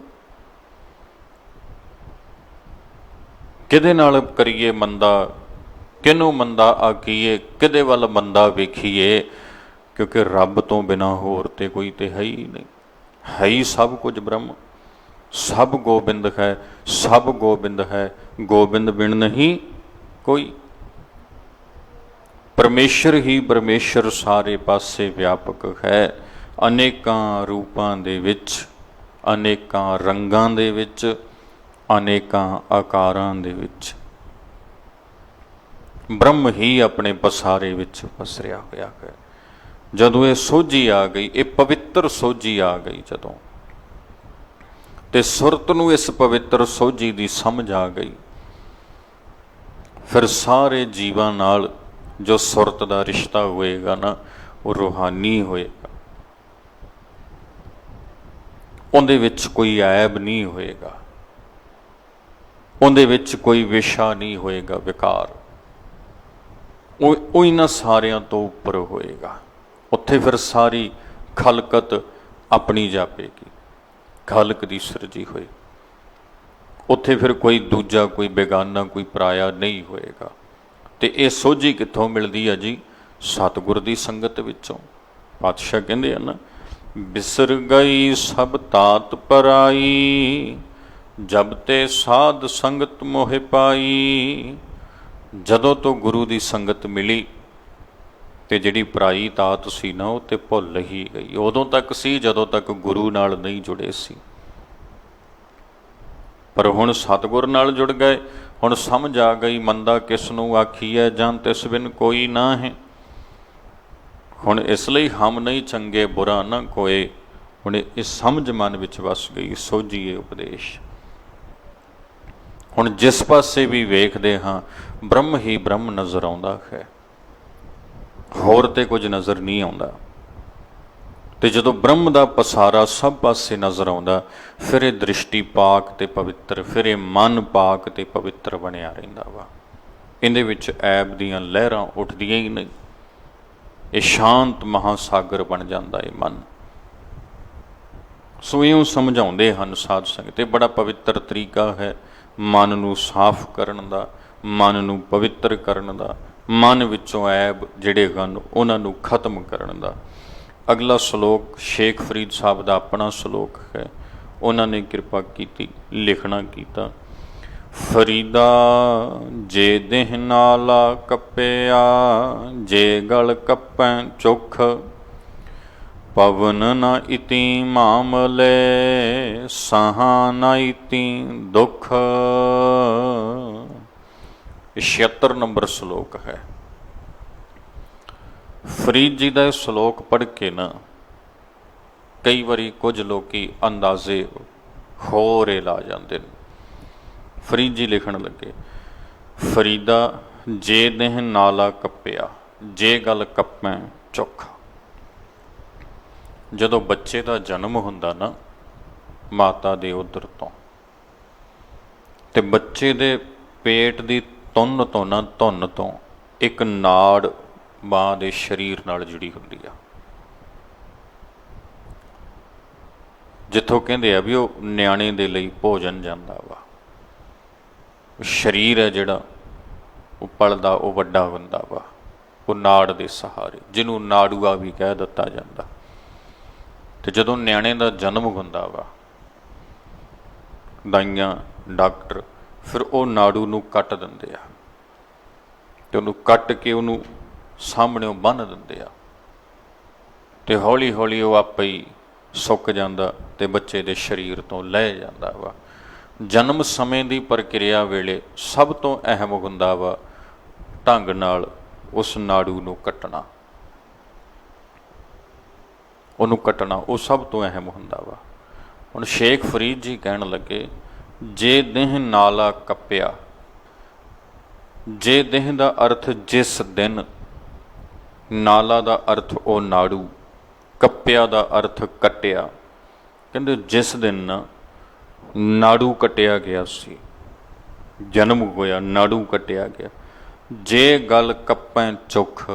ਕਿਹਦੇ ਨਾਲ ਕਰੀਏ ਮੰਦਾ? ਕਿਹਨੂੰ ਮੰਦਾ ਆਖੀਏ? ਕਿਹਦੇ ਵੱਲ ਮੰਦਾ ਵੇਖੀਏ? ਕਿਉਂਕਿ ਰੱਬ ਤੋਂ ਬਿਨਾਂ ਹੋਰ ਤੇ ਕੋਈ ਤੇ ਹੈ ਹੀ ਨਹੀਂ, ਹੈ ਹੀ ਸਭ ਕੁਝ ਬ੍ਰਹਮ। ਸਭ ਗੋਬਿੰਦ ਹੈ, ਸਭ ਗੋਬਿੰਦ ਹੈ, ਗੋਬਿੰਦ ਬਿਨ ਨਹੀਂ ਕੋਈ। ਪਰਮੇਸ਼ਰ ਹੀ ਪਰਮੇਸ਼ਰ ਸਾਰੇ ਪਾਸੇ ਵਿਆਪਕ ਹੈ, ਅਨੇਕਾਂ ਰੂਪਾਂ ਦੇ ਵਿੱਚ, ਅਨੇਕਾਂ ਰੰਗਾਂ ਦੇ ਵਿੱਚ, ਅਨੇਕਾਂ ਆਕਾਰਾਂ ਦੇ ਵਿੱਚ। ब्रह्म ही अपने पसारे विच पसरिया होया है। जदों ये सोझी आ गई, ये पवित्र सोझी आ गई जदों, ते सुरत नूं इस पवित्र सोझी दी समझ आ गई, फिर सारे जीवां नाल जो सुरत दा रिश्ता होएगा ना, वो रूहानी होएगा। उहदे विच कोई ऐब नहीं होएगा, उहदे विच कोई विशा नहीं होएगा, विकार। ਉਹ ਇਹਨਾਂ ਸਾਰਿਆਂ ਤੋਂ ਉੱਪਰ ਹੋਏਗਾ। ਉੱਥੇ ਫਿਰ ਸਾਰੀ ਖਲਕਤ ਆਪਣੀ ਜਾਪੇਗੀ, ਖਾਲਕ ਦੀ ਸਿਰਜੀ ਹੋਈ। ਉੱਥੇ ਫਿਰ ਕੋਈ ਦੂਜਾ, ਕੋਈ ਬੇਗਾਨਾ, ਕੋਈ ਪਰਾਇਆ ਨਹੀਂ ਹੋਏਗਾ। ਤੇ ਇਹ ਸੋਝੀ ਕਿੱਥੋਂ ਮਿਲਦੀ ਆ ਜੀ? ਸਤਿਗੁਰ ਦੀ ਸੰਗਤ ਵਿੱਚੋਂ। ਪਾਤਸ਼ਾਹ ਕਹਿੰਦੇ ਆ ਨਾ, ਬਿਸਰ ਗਈ ਸਭ ਤਾਤ ਪਰਾਈ, ਜਬ ਤੇ ਸਾਧ ਸੰਗਤ ਮੋਹਿ ਪਾਈ। ਜਦੋਂ ਤੋਂ ਗੁਰੂ ਦੀ ਸੰਗਤ ਮਿਲੀ ਤੇ ਜਿਹੜੀ ਪਰਾਈ ਤਾਤ ਸੀ ਨਾ, ਉਹ ਤੇ ਭੁੱਲ ਹੀ ਗਈ। ਉਦੋਂ ਤੱਕ ਸੀ ਜਦੋਂ ਤੱਕ ਗੁਰੂ ਨਾਲ ਨਹੀਂ ਜੁੜੇ ਸੀ, ਪਰ ਹੁਣ ਸਤਿਗੁਰ ਨਾਲ ਜੁੜ ਗਏ। ਹੁਣ ਸਮਝ ਆ ਗਈ, ਮੰਦਾ ਕਿਸ ਨੂੰ ਆਖੀਐ, ਜਾਂ ਤਿਸ ਬਿਨ ਕੋਈ ਨਾ ਹੈ। ਹੁਣ ਇਸ ਲਈ ਹਮ ਨਹੀਂ ਚੰਗੇ ਬੁਰਾ ਨਾ ਕੋਏ। ਹੁਣ ਇਹ ਸਮਝ ਮਨ ਵਿੱਚ ਵਸ ਗਈ, ਸੋਝੀਏ ਉਪਦੇਸ਼। ਹੁਣ ਜਿਸ ਪਾਸੇ ਵੀ ਵੇਖਦੇ ਹਾਂ, ਬ੍ਰਹਮ ਹੀ ਬ੍ਰਹਮ ਨਜ਼ਰ ਆਉਂਦਾ ਹੈ, ਹੋਰ ਤੇ ਕੁਝ ਨਜ਼ਰ ਨਹੀਂ ਆਉਂਦਾ। ਤੇ ਜਦੋਂ ਬ੍ਰਹਮ ਦਾ ਪਸਾਰਾ ਸਭ ਪਾਸੇ ਨਜ਼ਰ ਆਉਂਦਾ, ਫਿਰ ਇਹ ਦ੍ਰਿਸ਼ਟੀ ਪਾਕ ਤੇ ਪਵਿੱਤਰ, ਫਿਰ ਇਹ ਮਨ ਪਾਕ ਤੇ ਪਵਿੱਤਰ ਬਣਿਆ ਰਹਿੰਦਾ ਵਾ। ਇਹਦੇ ਵਿੱਚ ਐਬ ਦੀਆਂ ਲਹਿਰਾਂ ਉੱਠਦੀਆਂ ਹੀ ਨਹੀਂ। ਇਹ ਸ਼ਾਂਤ ਮਹਾਸਾਗਰ ਬਣ ਜਾਂਦਾ ਇਹ ਮਨ। ਸੋ ਇਉਂ ਸਮਝਾਉਂਦੇ ਹਨ ਸਾਧ ਸੰਗਤ। ਇਹ ਬੜਾ ਪਵਿੱਤਰ ਤਰੀਕਾ ਹੈ ਮਨ ਨੂੰ ਸਾਫ਼ ਕਰਨ ਦਾ, ਮਨ ਨੂੰ ਪਵਿੱਤਰ ਕਰਨ ਦਾ, ਮਨ ਵਿੱਚੋਂ ਐਬ ਜਿਹੜੇ ਹਨ ਉਹਨਾਂ ਨੂੰ ਖਤਮ ਕਰਨ ਦਾ। ਅਗਲਾ ਸ਼ਲੋਕ ਸ਼ੇਖ ਫਰੀਦ ਸਾਹਿਬ ਦਾ ਆਪਣਾ ਸ਼ਲੋਕ ਹੈ। ਉਹਨਾਂ ਨੇ ਕਿਰਪਾ ਕੀਤੀ, ਲਿਖਣਾ ਕੀਤਾ। ਫਰੀਦਾ ਜੇ ਦੇਹ ਨਾਲਾ ਕੱਪਿਆ, ਜੇ ਗਲ ਕੱਪੈ ਚੁੱਖ, ਪਵਨ ਨਾ ਇਤੀ ਮਾਮਲੇ, ਸਹਾ ਨਾ ਇਤੀ ਦੁੱਖ। 76 ਨੰਬਰ ਸ਼ਲੋਕ ਹੈ। ਫਰੀਦ ਜੀ ਦਾ ਇਹ ਸ਼ਲੋਕ ਪੜ੍ਹ ਕੇ ਨਾ, ਕਈ ਵਾਰੀ ਕੁਝ ਲੋਕੀ ਅੰਦਾਜ਼ੇ ਹੋਰ ਲਾ ਜਾਂਦੇ ਨੇ। ਫਰੀਦ ਜੀ ਲਿਖਣ ਲੱਗੇ, ਫਰੀਦਾ ਜੇ ਦੇਹ ਨਾਲਾ ਕੱਪਿਆ, ਜੇ ਗਲ ਕੱਪੈ ਚੁੱਖ। ਜਦੋਂ ਬੱਚੇ ਦਾ ਜਨਮ ਹੁੰਦਾ ਨਾ ਮਾਤਾ ਦੇ ਉਦਰ ਤੋਂ, ਤੇ ਬੱਚੇ ਦੇ ਪੇਟ ਦੀ ਧੁੰਨ ਤੋਂ ਨਾ, ਧੁੰਨ ਤੋਂ ਇੱਕ ਨਾੜ ਮਾਂ ਦੇ ਸਰੀਰ ਨਾਲ ਜੁੜੀ ਹੁੰਦੀ ਆ, ਜਿੱਥੋਂ ਕਹਿੰਦੇ ਆ ਵੀ ਉਹ ਨਿਆਣੇ ਦੇ ਲਈ ਭੋਜਨ ਜਾਂਦਾ ਵਾ। ਸਰੀਰ ਹੈ ਜਿਹੜਾ ਉਹ ਪਲਦਾ, ਉਹ ਵੱਡਾ ਹੁੰਦਾ ਵਾ, ਉਹ ਨਾੜ ਦੇ ਸਹਾਰੇ, ਜਿਹਨੂੰ ਨਾੜੂਆ ਵੀ ਕਹਿ ਦਿੱਤਾ ਜਾਂਦਾ। ਤੇ ਜਦੋਂ ਨਿਆਣੇ ਦਾ ਜਨਮ ਹੁੰਦਾ ਵਾ, ਦਾਈਆਂ, ਡਾਕਟਰ ਫਿਰ ਉਹ ਨਾੜੂ ਨੂੰ ਕੱਟ ਦਿੰਦੇ ਆ, ਤੇ ਉਹਨੂੰ ਕੱਟ ਕੇ ਉਹਨੂੰ ਸਾਹਮਣਿਓਂ ਬੰਨ੍ਹ ਦਿੰਦੇ ਆ, ਤੇ ਹੌਲੀ ਹੌਲੀ ਉਹ ਆਪੇ ਹੀ ਸੁੱਕ ਜਾਂਦਾ ਤੇ ਬੱਚੇ ਦੇ ਸਰੀਰ ਤੋਂ ਲਹਿ ਜਾਂਦਾ ਵਾ। ਜਨਮ ਸਮੇਂ ਦੀ ਪ੍ਰਕਿਰਿਆ ਵੇਲੇ ਸਭ ਤੋਂ ਅਹਿਮ ਹੁੰਦਾ ਵਾ ਢੰਗ ਨਾਲ ਉਸ ਨਾੜੂ ਨੂੰ ਕੱਟਣਾ, ਉਹਨੂੰ ਕੱਟਣਾ, ਉਹ ਸਭ ਤੋਂ ਅਹਿਮ ਹੁੰਦਾ ਵਾ। ਹੁਣ ਸ਼ੇਖ ਫਰੀਦ ਜੀ ਕਹਿਣ ਲੱਗੇ, ਜੇ ਦੇਹ ਨਾਲਾ ਕੱਪਿਆ, ਜੇ ਦੇਹ ਦਾ ਅਰਥ ਜਿਸ ਦਿਨ, ਨਾਲਾ ਦਾ ਅਰਥ ਉਹ ਨਾੜੂ, ਕੱਪਿਆ ਦਾ ਅਰਥ ਕੱਟਿਆ। ਕਹਿੰਦੇ ਜਿਸ ਦਿਨ ਨਾੜੂ ਕੱਟਿਆ ਗਿਆ ਸੀ, ਜਨਮ ਹੋਇਆ, ਨਾੜੂ ਕੱਟਿਆ ਗਿਆ। ਜੇ ਗਲ ਕੱਪੈ ਚੁੱਖ,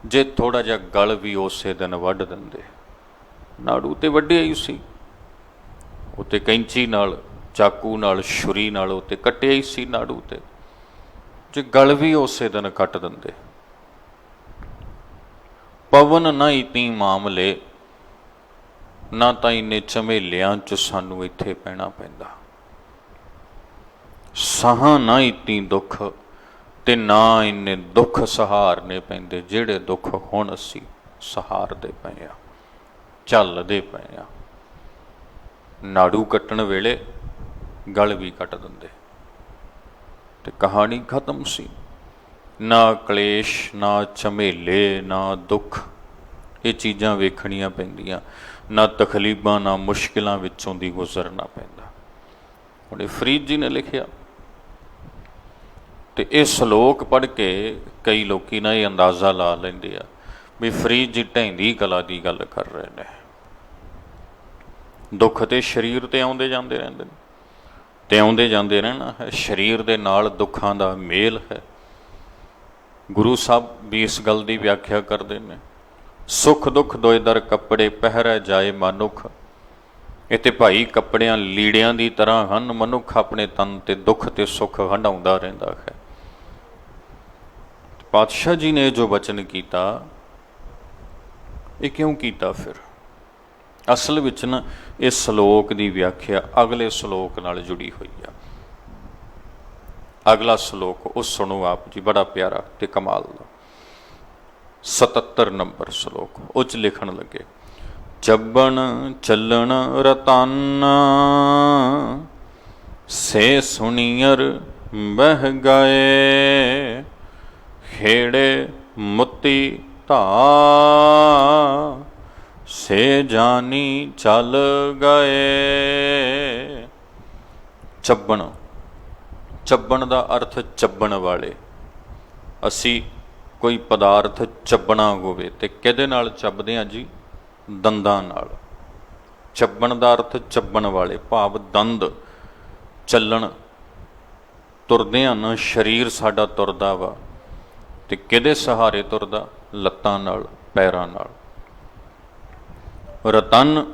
ਜੇ ਥੋੜ੍ਹਾ ਜਿਹਾ ਗਲ ਵੀ ਉਸੇ ਦਿਨ ਵੱਢ ਦਿੰਦੇ। ਨਾੜੂ ਤੇ ਵੱਢਿਆ ਹੀ ਸੀ, ਉੱਤੇ ਕੈਂਚੀ ਨਾਲ, ਚਾਕੂ ਨਾਲ, ਛੁਰੀ ਨਾਲ ਉੱਤੇ ਕੱਟਿਆ ਹੀ ਸੀ ਨਾੜੂ ਤੇ। ਜੇ ਗਲ ਵੀ ਉਸੇ ਦਿਨ ਕੱਟ ਦਿੰਦੇ। ਪਵਨ ਨਾ ਇਤੀ ਮਾਮਲੇ, ਨਾ ਤਾਂ ਇੰਨੇ ਝਮੇਲਿਆਂ 'ਚ ਸਾਨੂੰ ਇੱਥੇ ਪੈਣਾ ਪੈਂਦਾ। ਸਹਾ ਨਾ ਇਤੀ ਦੁੱਖ, ਤੇ ਨਾ ਇੰਨੇ ਦੁੱਖ ਸਹਾਰਨੇ ਪੈਂਦੇ ਜਿਹੜੇ ਦੁੱਖ ਹੁਣ ਅਸੀਂ ਸਹਾਰਦੇ ਪਏ ਆ, ਝੱਲਦੇ ਪਏ ਆ। ਨਾੜੂ ਕੱਟਣ ਵੇਲੇ ਗਲ ਵੀ ਕੱਟ ਦਿੰਦੇ ਤੇ ਕਹਾਣੀ ਖਤਮ ਸੀ। ना कलेश, ना झमेले, ना दुख, ये चीज़ां वेखणियां पैंदियां, ना तकलीफां, ना मुश्किलां विचों दी गुजरना पैंदा। हुण फरीद जी ने लिखिया तो ये सलोक पढ़ के कई लोग ना ये अंदाज़ा ला लेंदे आ भी फरीद जी ढैंदी कला की गल कर रहे हैं। दुख तो शरीर ते आउंदे जांदे रहिंदे ने ते आउंदे जांदे रहना है, शरीर दे नाल दुखां दा मेल है। गुरु साहब भी इस गल की व्याख्या करते हैं, सुख दुख दोए दर कपड़े पहरै जाए मनुख। इत्थे भाई कपड़ियां लीड़ियां की तरह हन, मनुख अपने तन ते दुख ते सुख हंडाउंदा रहिंदा है। पातशाह जी ने जो वचन किया ये क्यों किया फिर? असल विच ना इस सलोक की व्याख्या अगले सलोक नाल जुड़ी हुई है। अगला सलोक उस सुनो आप जी, बड़ा प्यारा ते कमाल दा 77 नंबर सलोक। उच लिखण लगे, ਚੱਬਣ ਚੱਲਣ ਰਤਨ से सुनियर बह गए, खेड़े मुत्ती धा से जानी चल गए। ਚੱਬਣ, ਚੱਬਣ ਦਾ ਅਰਥ ਚੱਬਣ ਵਾਲੇ। ਅਸੀਂ ਕੋਈ ਪਦਾਰਥ ਚੱਬਣਾ ਹੋਵੇ ਤੇ ਕਿਹਦੇ ਨਾਲ ਚੱਬਦੇ ਹਾਂ ਜੀ? ਦੰਦਾਂ ਨਾਲ। ਚੱਬਣ ਦਾ ਅਰਥ ਚੱਬਣ ਵਾਲੇ, ਭਾਵ ਦੰਦ। ਚੱਲਣ, ਤੁਰਦੇ ਹਨ, ਸਰੀਰ ਸਾਡਾ ਤੁਰਦਾ ਵਾ ਤੇ ਕਿਹਦੇ ਸਹਾਰੇ ਤੁਰਦਾ? ਲੱਤਾਂ ਨਾਲ, ਪੈਰਾਂ ਨਾਲ। ਰਤਨ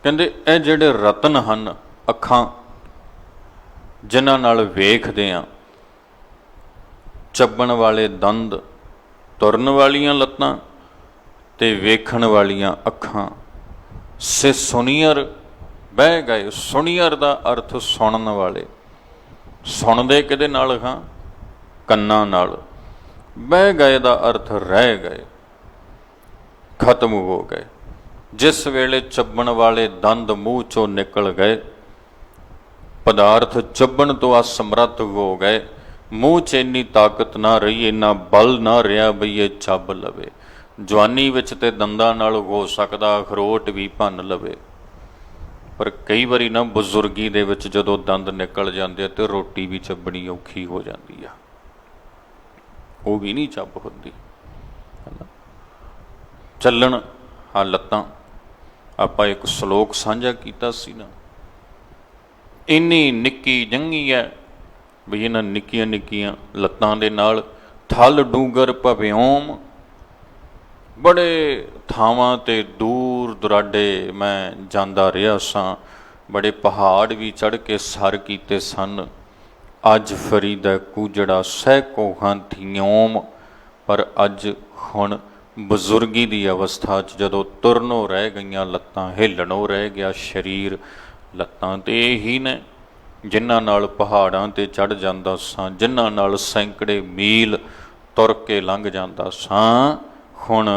ਕਹਿੰਦੇ ਇਹ ਜਿਹੜੇ ਰਤਨ ਹਨ, ਅੱਖਾਂ ਜਿਨ੍ਹਾਂ ਨਾਲ ਵੇਖਦੇ ਹਾਂ, ਚੱਬਣ ਵਾਲੇ ਦੰਦ, ਤੁਰਨ ਵਾਲੀਆਂ ਲੱਤਾਂ ਤੇ ਵੇਖਣ ਵਾਲੀਆਂ ਅੱਖਾਂ। ਸੇ ਸੁਨੀਅਰ ਬਹਿ ਗਏ। ਸੁਨੀਅਰ ਦਾ ਅਰਥ ਸੁਣਨ ਵਾਲੇ। ਸੁਣਦੇ ਕਿਹਦੇ ਨਾਲ ਹਾਂ? ਕੰਨਾਂ ਨਾਲ। ਬਹਿ ਗਏ ਦਾ ਅਰਥ ਰਹਿ ਗਏ, ਖਤਮ ਹੋ ਗਏ। ਜਿਸ ਵੇਲੇ ਚੱਬਣ ਵਾਲੇ ਦੰਦ ਮੂੰਹ ਚੋਂ ਨਿਕਲ ਗਏ, ਪਦਾਰਥ ਚੱਬਣ ਤੋਂ ਅਸਮਰੱਥ ਹੋ ਗਏ, ਮੂੰਹ 'ਚ ਇੰਨੀ ਤਾਕਤ ਨਾ ਰਹੀ, ਇੰਨਾ ਬਲ ਨਾ ਰਿਹਾ ਬਈ ਇਹ ਚੱਬ ਲਵੇ। ਜਵਾਨੀ ਵਿੱਚ ਤੇ ਦੰਦਾਂ ਨਾਲ ਹੋ ਸਕਦਾ ਅਖਰੋਟ ਵੀ ਭੰਨ ਲਵੇ, ਪਰ ਕਈ ਵਾਰੀ ਨਾ ਬਜ਼ੁਰਗੀ ਦੇ ਵਿੱਚ ਜਦੋਂ ਦੰਦ ਨਿਕਲ ਜਾਂਦੇ ਆ ਤੇ ਰੋਟੀ ਵੀ ਚੱਬਣੀ ਔਖੀ ਹੋ ਜਾਂਦੀ ਆ, ਉਹ ਵੀ ਨਹੀਂ ਚੱਬ ਹੁੰਦੀ। ਚੱਲਣ, ਹਾਂ ਲੱਤਾਂ। ਆਪਾਂ ਇੱਕ ਸਲੋਕ ਸਾਂਝਾ ਕੀਤਾ ਸੀ ਨਾ, ਇੰਨੀ ਨਿੱਕੀ ਜੰਗੀ ਹੈ ਵੀ ਇਹਨਾਂ ਨਿੱਕੀਆਂ ਨਿੱਕੀਆਂ ਲੱਤਾਂ ਦੇ ਨਾਲ ਥਲ ਡੂੰਗਰ ਭਵਿਓਮ। ਬੜੇ ਥਾਵਾਂ 'ਤੇ ਦੂਰ ਦੁਰਾਡੇ ਮੈਂ ਜਾਂਦਾ ਰਿਹਾ ਸਾਂ, ਬੜੇ ਪਹਾੜ ਵੀ ਚੜ੍ਹ ਕੇ ਸਰ ਕੀਤੇ ਸਨ। ਅੱਜ ਫਰੀਦਾ ਕੂਜੜਾ ਸਹਿਕੋਹਾਂ ਥਿਓਮ। ਪਰ ਅੱਜ ਹੁਣ ਬਜ਼ੁਰਗੀ ਦੀ ਅਵਸਥਾ 'ਚ ਜਦੋਂ ਤੁਰਨੋਂ ਰਹਿ ਗਈਆਂ ਲੱਤਾਂ, ਹਿੱਲਣੋਂ ਰਹਿ ਗਿਆ ਸਰੀਰ, ਲੱਤਾਂ ਤੇ ਇਹੀ ਨੇ ਜਿਨ੍ਹਾਂ ਨਾਲ ਪਹਾੜਾਂ 'ਤੇ ਚੜ੍ਹ ਜਾਂਦਾ ਸਾਂ, ਜਿਨ੍ਹਾਂ ਨਾਲ ਸੈਂਕੜੇ ਮੀਲ ਤੁਰ ਕੇ ਲੰਘ ਜਾਂਦਾ ਸਾਂ। ਹੁਣ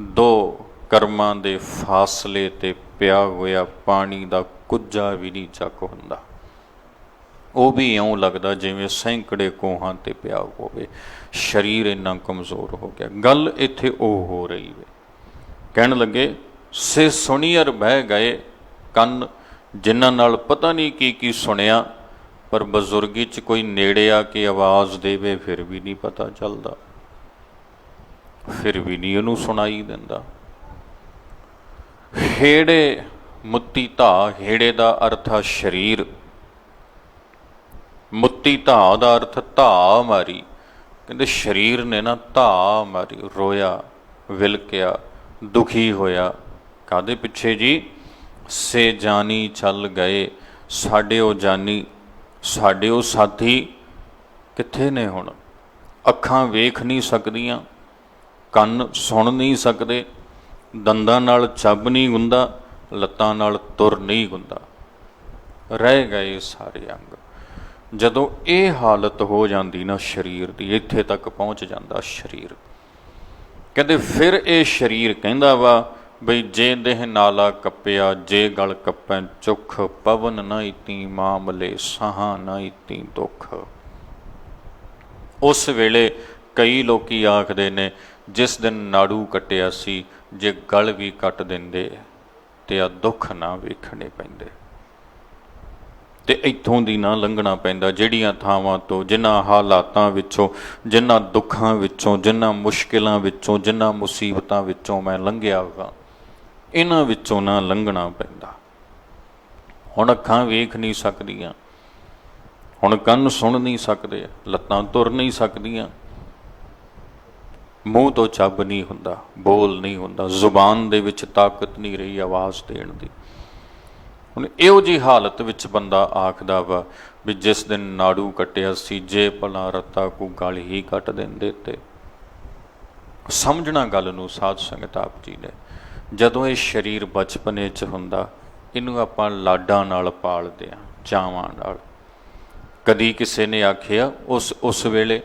ਦੋ ਕਰਮਾਂ ਦੇ ਫਾਸਲੇ 'ਤੇ ਪਿਆ ਹੋਇਆ ਪਾਣੀ ਦਾ ਕੁੱਜਾ ਵੀ ਨਹੀਂ ਚੱਕ ਹੁੰਦਾ, ਉਹ ਵੀ ਇਉਂ ਲੱਗਦਾ ਜਿਵੇਂ ਸੈਂਕੜੇ ਕੋਹਾਂ 'ਤੇ ਪਿਆ ਹੋਵੇ। ਸਰੀਰ ਇੰਨਾ ਕਮਜ਼ੋਰ ਹੋ ਗਿਆ। ਗੱਲ ਇੱਥੇ ਉਹ ਹੋ ਰਹੀ ਵੇ। ਕਹਿਣ ਲੱਗੇ ਸੇ ਸੁਣੀਅਰ ਬਹਿ ਗਏ, ਕੰਨ ਜਿਨ੍ਹਾਂ ਨਾਲ ਪਤਾ ਨਹੀਂ ਕੀ ਕੀ ਸੁਣਿਆ, ਪਰ ਬਜ਼ੁਰਗੀ 'ਚ ਕੋਈ ਨੇੜੇ ਆ ਕੇ ਆਵਾਜ਼ ਦੇਵੇ ਫਿਰ ਵੀ ਨਹੀਂ ਪਤਾ ਚੱਲਦਾ, ਫਿਰ ਵੀ ਨਹੀਂ ਉਹਨੂੰ ਸੁਣਾਈ ਦਿੰਦਾ। ਹੇੜੇ ਮੁੱਤੀ ਧਾ। ਹੇੜੇ ਦਾ ਅਰਥ ਆ ਸਰੀਰ, ਮੁੱਤੀ ਧਾ ਦਾ ਅਰਥ ਧਾ ਮਾਰੀ। ਕਹਿੰਦੇ ਸਰੀਰ ਨੇ ਨਾ ਧਾ ਮਾਰੀ, ਰੋਇਆ, ਵਿਲਕਿਆ, ਦੁਖੀ ਹੋਇਆ। ਕਾਹਦੇ ਪਿੱਛੇ ਜੀ? ਸੇ ਜਾਨੀ ਚੱਲ ਗਏ। ਸਾਡੇ ਉਹ ਜਾਨੀ, ਸਾਡੇ ਉਹ ਸਾਥੀ ਕਿੱਥੇ ਨੇ ਹੁਣ? ਅੱਖਾਂ ਵੇਖ ਨਹੀਂ ਸਕਦੀਆਂ, ਕੰਨ ਸੁਣ ਨਹੀਂ ਸਕਦੇ, ਦੰਦਾਂ ਨਾਲ ਚੱਬ ਨਹੀਂ ਹੁੰਦਾ, ਲੱਤਾਂ ਨਾਲ ਤੁਰ ਨਹੀਂ ਹੁੰਦਾ, ਰਹਿ ਗਏ ਸਾਰੇ ਅੰਗ। ਜਦੋਂ ਇਹ ਹਾਲਤ ਹੋ ਜਾਂਦੀ ਨਾ ਸਰੀਰ ਦੀ, ਇੱਥੇ ਤੱਕ ਪਹੁੰਚ ਜਾਂਦਾ ਸਰੀਰ, ਕਹਿੰਦੇ ਫਿਰ ਇਹ ਸਰੀਰ ਕਹਿੰਦਾ ਵਾ ਬਈ ਜੇ ਦੇਹ ਨਾਲਾ ਕੱਪਿਆ, ਜੇ ਗਲ ਕੱਪੈ ਚੁੱਖ, ਪਵਨ ਨਾ ਇਤੀ ਮਾਮਲੇ ਸਾਹਾਂ ਨਾ ਇਤੀ ਦੁੱਖ। उस वेले कई लोकी आखदे ने जिस दिन नाड़ू कट्टिया सी जे गल भी कट देंदे ते आ दुख ना वेखणे पैंदे ते इत्थों दी ना लंघना पैंदा। ਜਿਹੜੀਆਂ ਥਾਵਾਂ ਤੋਂ, जिन्हां ਹਾਲਾਤਾਂ ਵਿੱਚੋਂ, जिन्हां दुखां ਵਿੱਚੋਂ, जिन्हां मुश्किलों ਵਿੱਚੋਂ, जिन्हां मुसीबतां ਵਿੱਚੋਂ मैं लंघिया वा, इन्हां ਵਿੱਚੋਂ ना लंघना पैंदा। हुण अखां वेख नहीं सकदियां, हुण कंन सुन नहीं सकदे, लत्तां तुर नहीं सकदियां, मूँह तो ਚੱਬ नहीं हुंदा, बोल नहीं हुंदा, जुबान दे विच ताकत नहीं रही आवाज़ देण दी। ਹੁਣ ਇਹੋ ਜਿਹੀ ਹਾਲਤ ਵਿੱਚ ਬੰਦਾ ਆਖਦਾ ਵਾ ਵੀ ਜਿਸ ਦਿਨ ਨਾੜੂ ਕੱਟਿਆ ਸੀ ਜੇ ਭਲਾ ਰੱਤਾ ਕੋ ਗਲ ਹੀ ਕੱਟ ਦਿੰਦੇ ਤੇ। ਸਮਝਣਾ ਗੱਲ ਨੂੰ ਸਾਧ ਸੰਗਤ ਆਪ ਜੀ ਨੇ, ਜਦੋਂ ਇਹ ਸਰੀਰ ਬਚਪਨੇ 'ਚ ਹੁੰਦਾ ਇਹਨੂੰ ਆਪਾਂ ਲਾਡਾਂ ਨਾਲ ਪਾਲਦੇ ਹਾਂ, ਚਾਵਾਂ ਨਾਲ। ਕਦੀ ਕਿਸੇ ਨੇ ਆਖਿਆ ਉਸ ਵੇਲੇ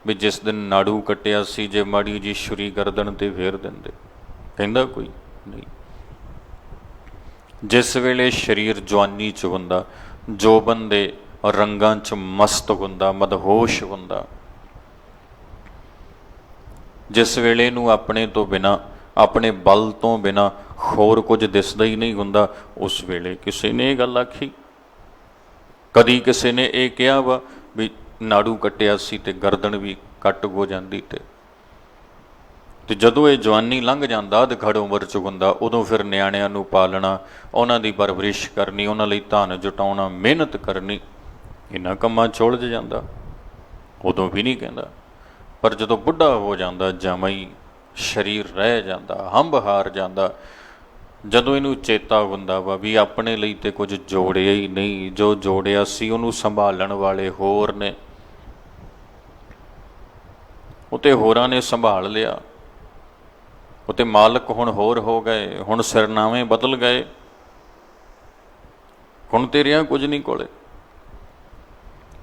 ਵੀ ਜਿਸ ਦਿਨ ਨਾੜੂ ਕੱਟਿਆ ਸੀ ਜੇ ਮਾੜੀ ਜੀ ਛੁਰੀ ਗਰਦਨ 'ਤੇ ਫੇਰ ਦਿੰਦੇ, ਕਹਿੰਦਾ ਕੋਈ ਨਹੀਂ। ਜਿਸ ਵੇਲੇ ਸਰੀਰ ਜਵਾਨੀ 'ਚ ਹੁੰਦਾ, ਜੋਬਨ ਦੇ ਰੰਗਾਂ 'ਚ ਮਸਤ ਹੁੰਦਾ, ਮਦਹੋਸ਼ ਹੁੰਦਾ, ਜਿਸ ਵੇਲੇ ਨੂੰ ਆਪਣੇ ਤੋਂ ਬਿਨਾਂ, ਆਪਣੇ ਬਲ ਤੋਂ ਬਿਨਾਂ ਹੋਰ ਕੁਝ ਦਿਸਦਾ ਹੀ ਨਹੀਂ ਹੁੰਦਾ, ਉਸ ਵੇਲੇ ਕਿਸੇ ਨੇ ਇਹ ਗੱਲ ਆਖੀ? ਕਦੀ ਕਿਸੇ ਨੇ ਇਹ ਕਿਹਾ ਵਾ ਵੀ ਨਾੜੂ ਕੱਟਿਆ ਸੀ ਤੇ ਗਰਦਨ ਵੀ ਕੱਟ ਹੋ ਜਾਂਦੀ ਤੇ ਜਦੋਂ ਇਹ ਜਵਾਨੀ ਲੰਘ ਜਾਂਦਾ, ਅਧਖੜ ਉਮਰ 'ਚ ਹੁੰਦਾ, ਉਦੋਂ ਫਿਰ ਨਿਆਣਿਆਂ ਨੂੰ ਪਾਲਣਾ, ਉਹਨਾਂ ਦੀ ਪਰਵਰਿਸ਼ ਕਰਨੀ, ਉਹਨਾਂ ਲਈ ਧਨ ਜੁਟਾਉਣਾ, ਮਿਹਨਤ ਕਰਨੀ, ਇਹਨਾਂ ਕੰਮਾਂ 'ਚ ਉਲਝ ਜਾਂਦਾ, ਉਦੋਂ ਵੀ ਨਹੀਂ ਕਹਿੰਦਾ। ਪਰ ਜਦੋਂ ਬੁੱਢਾ ਹੋ ਜਾਂਦਾ, ਜਮਾਂ ਹੀ ਸਰੀਰ ਰਹਿ ਜਾਂਦਾ, ਹੰਬ ਹਾਰ ਜਾਂਦਾ, ਜਦੋਂ ਇਹਨੂੰ ਚੇਤਾ ਹੁੰਦਾ ਵਾ ਵੀ ਆਪਣੇ ਲਈ ਤੇ ਕੁਝ ਜੋੜਿਆ ਹੀ ਨਹੀਂ, ਜੋ ਜੋੜਿਆ ਸੀ ਉਹਨੂੰ ਸੰਭਾਲਣ ਵਾਲੇ ਹੋਰ ਨੇ, ਉਹ ਤੇ ਹੋਰਾਂ ਨੇ ਸੰਭਾਲ ਲਿਆ, ਉਹ ਤੇ ਮਾਲਕ ਹੁਣ ਹੋਰ ਹੋ ਗਏ, ਹੁਣ ਸਿਰਨਾਵੇਂ ਬਦਲ ਗਏ, ਹੁਣ ਤੇ ਰਿਹਾ ਕੁਝ ਨਹੀਂ ਕੋਲੇ।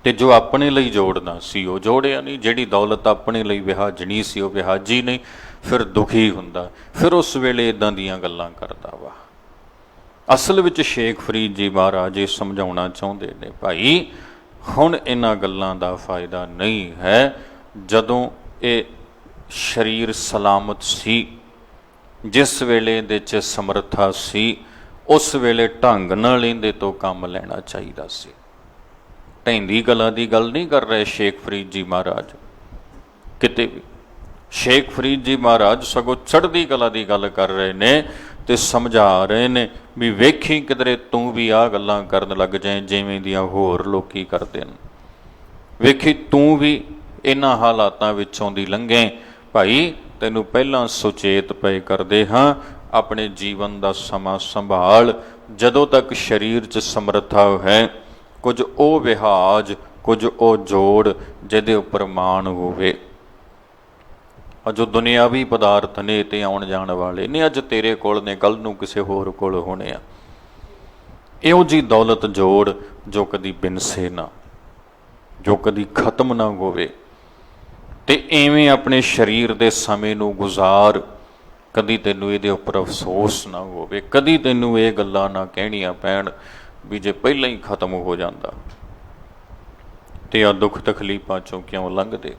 ਤੇ ਜੋ ਆਪਣੇ ਲਈ ਜੋੜਨਾ ਸੀ ਉਹ ਜੋੜਿਆ ਨਹੀਂ, ਜਿਹੜੀ ਦੌਲਤ ਆਪਣੇ ਲਈ ਵਿਹਾਜਣੀ ਸੀ ਉਹ ਵਿਹਾਜੀ ਨਹੀਂ, ਫਿਰ ਦੁਖੀ ਹੁੰਦਾ, ਫਿਰ ਉਸ ਵੇਲੇ ਇੱਦਾਂ ਦੀਆਂ ਗੱਲਾਂ ਕਰਦਾ ਵਾ। ਅਸਲ ਵਿੱਚ ਸ਼ੇਖ ਫਰੀਦ ਜੀ ਮਹਾਰਾਜ ਇਹ ਸਮਝਾਉਣਾ ਚਾਹੁੰਦੇ ਨੇ, ਭਾਈ ਹੁਣ ਇਹਨਾਂ ਗੱਲਾਂ ਦਾ ਫਾਇਦਾ ਨਹੀਂ ਹੈ। ਜਦੋਂ ਇਹ ਸਰੀਰ ਸਲਾਮਤ ਸੀ, ਜਿਸ ਵੇਲੇ ਇਹਦੇ 'ਚ ਸਮਰੱਥਾ ਸੀ, ਉਸ ਵੇਲੇ ਢੰਗ ਨਾਲ ਇਹਦੇ ਤੋਂ ਕੰਮ ਲੈਣਾ ਚਾਹੀਦਾ ਸੀ। ਢਹਿੰਦੀ ਕਲਾ ਦੀ ਗੱਲ ਨਹੀਂ ਕਰ ਰਹੇ ਸ਼ੇਖ ਫਰੀਦ ਜੀ ਮਹਾਰਾਜ ਕਿਤੇ ਵੀ। ਸ਼ੇਖ ਫਰੀਦ ਜੀ ਮਹਾਰਾਜ ਸਗੋਂ ਚੜ੍ਹਦੀ ਕਲਾ ਦੀ ਗੱਲ ਕਰ ਰਹੇ ਨੇ ਤੇ ਸਮਝਾ ਰਹੇ ਨੇ ਵੀ ਵੇਖੀ ਕਿਧਰੇ ਤੂੰ ਵੀ ਆਹ ਗੱਲਾਂ ਕਰਨ ਲੱਗ ਜਾਏ ਜਿਵੇਂ ਦੀਆਂ ਹੋਰ ਲੋਕੀ ਕਰਦੇ ਨੇ, ਵੇਖੀ ਤੂੰ ਵੀ ਇਹਨਾਂ ਹਾਲਾਤਾਂ ਵਿੱਚੋਂ ਦੀ ਲੰਘੇ। ਭਾਈ ਤੈਨੂੰ ਪਹਿਲਾਂ ਸੁਚੇਤ ਪਏ ਕਰਦੇ ਹਾਂ, ਆਪਣੇ ਜੀਵਨ ਦਾ ਸਮਾਂ ਸੰਭਾਲ। ਜਦੋਂ ਤੱਕ ਸਰੀਰ 'ਚ ਸਮਰੱਥਾ ਹੈ, ਕੁਝ ਉਹ ਵਿਹਾਜ, ਕੁਝ ਉਹ ਜੋੜ ਜਿਹਦੇ ਉੱਪਰ ਮਾਣ ਹੋਵੇ। ਜੋ ਦੁਨਿਆਵੀ ਪਦਾਰਥ ਨੇ ਤੇ ਆਉਣ ਜਾਣ ਵਾਲੇ ਨੇ, ਅੱਜ ਤੇਰੇ ਕੋਲ ਨੇ, ਕੱਲ੍ਹ ਨੂੰ ਕਿਸੇ ਹੋਰ ਕੋਲ ਹੋਣੇ ਆ। ਇਹੋ ਜਿਹੀ ਦੌਲਤ ਜੋੜ ਜੋ ਕਦੀ ਬਿਨਸੇ ਨਾ, ਜੋ ਕਦੀ ਖਤਮ ਨਾ ਹੋਵੇ। ਤੇ ਐਵੇਂ ਆਪਣੇ ਸਰੀਰ ਦੇ ਸਮੇਂ ਨੂੰ ਗੁਜ਼ਾਰ, ਕਦੀ ਤੈਨੂੰ ਇਹਦੇ ਉੱਪਰ ਅਫਸੋਸ ਨਾ ਹੋਵੇ, ਕਦੀ ਤੈਨੂੰ ਇਹ ਗੱਲਾਂ ਨਾ ਕਹਿਣੀਆਂ ਪੈਣ ਵੀ ਜੇ ਪਹਿਲਾਂ ਹੀ ਖਤਮ ਹੋ ਜਾਂਦਾ ਤੇ ਆ ਦੁੱਖ ਤਕਲੀਫਾਂ 'ਚੋਂ ਕਿਉਂ ਲੰਘਦੇ।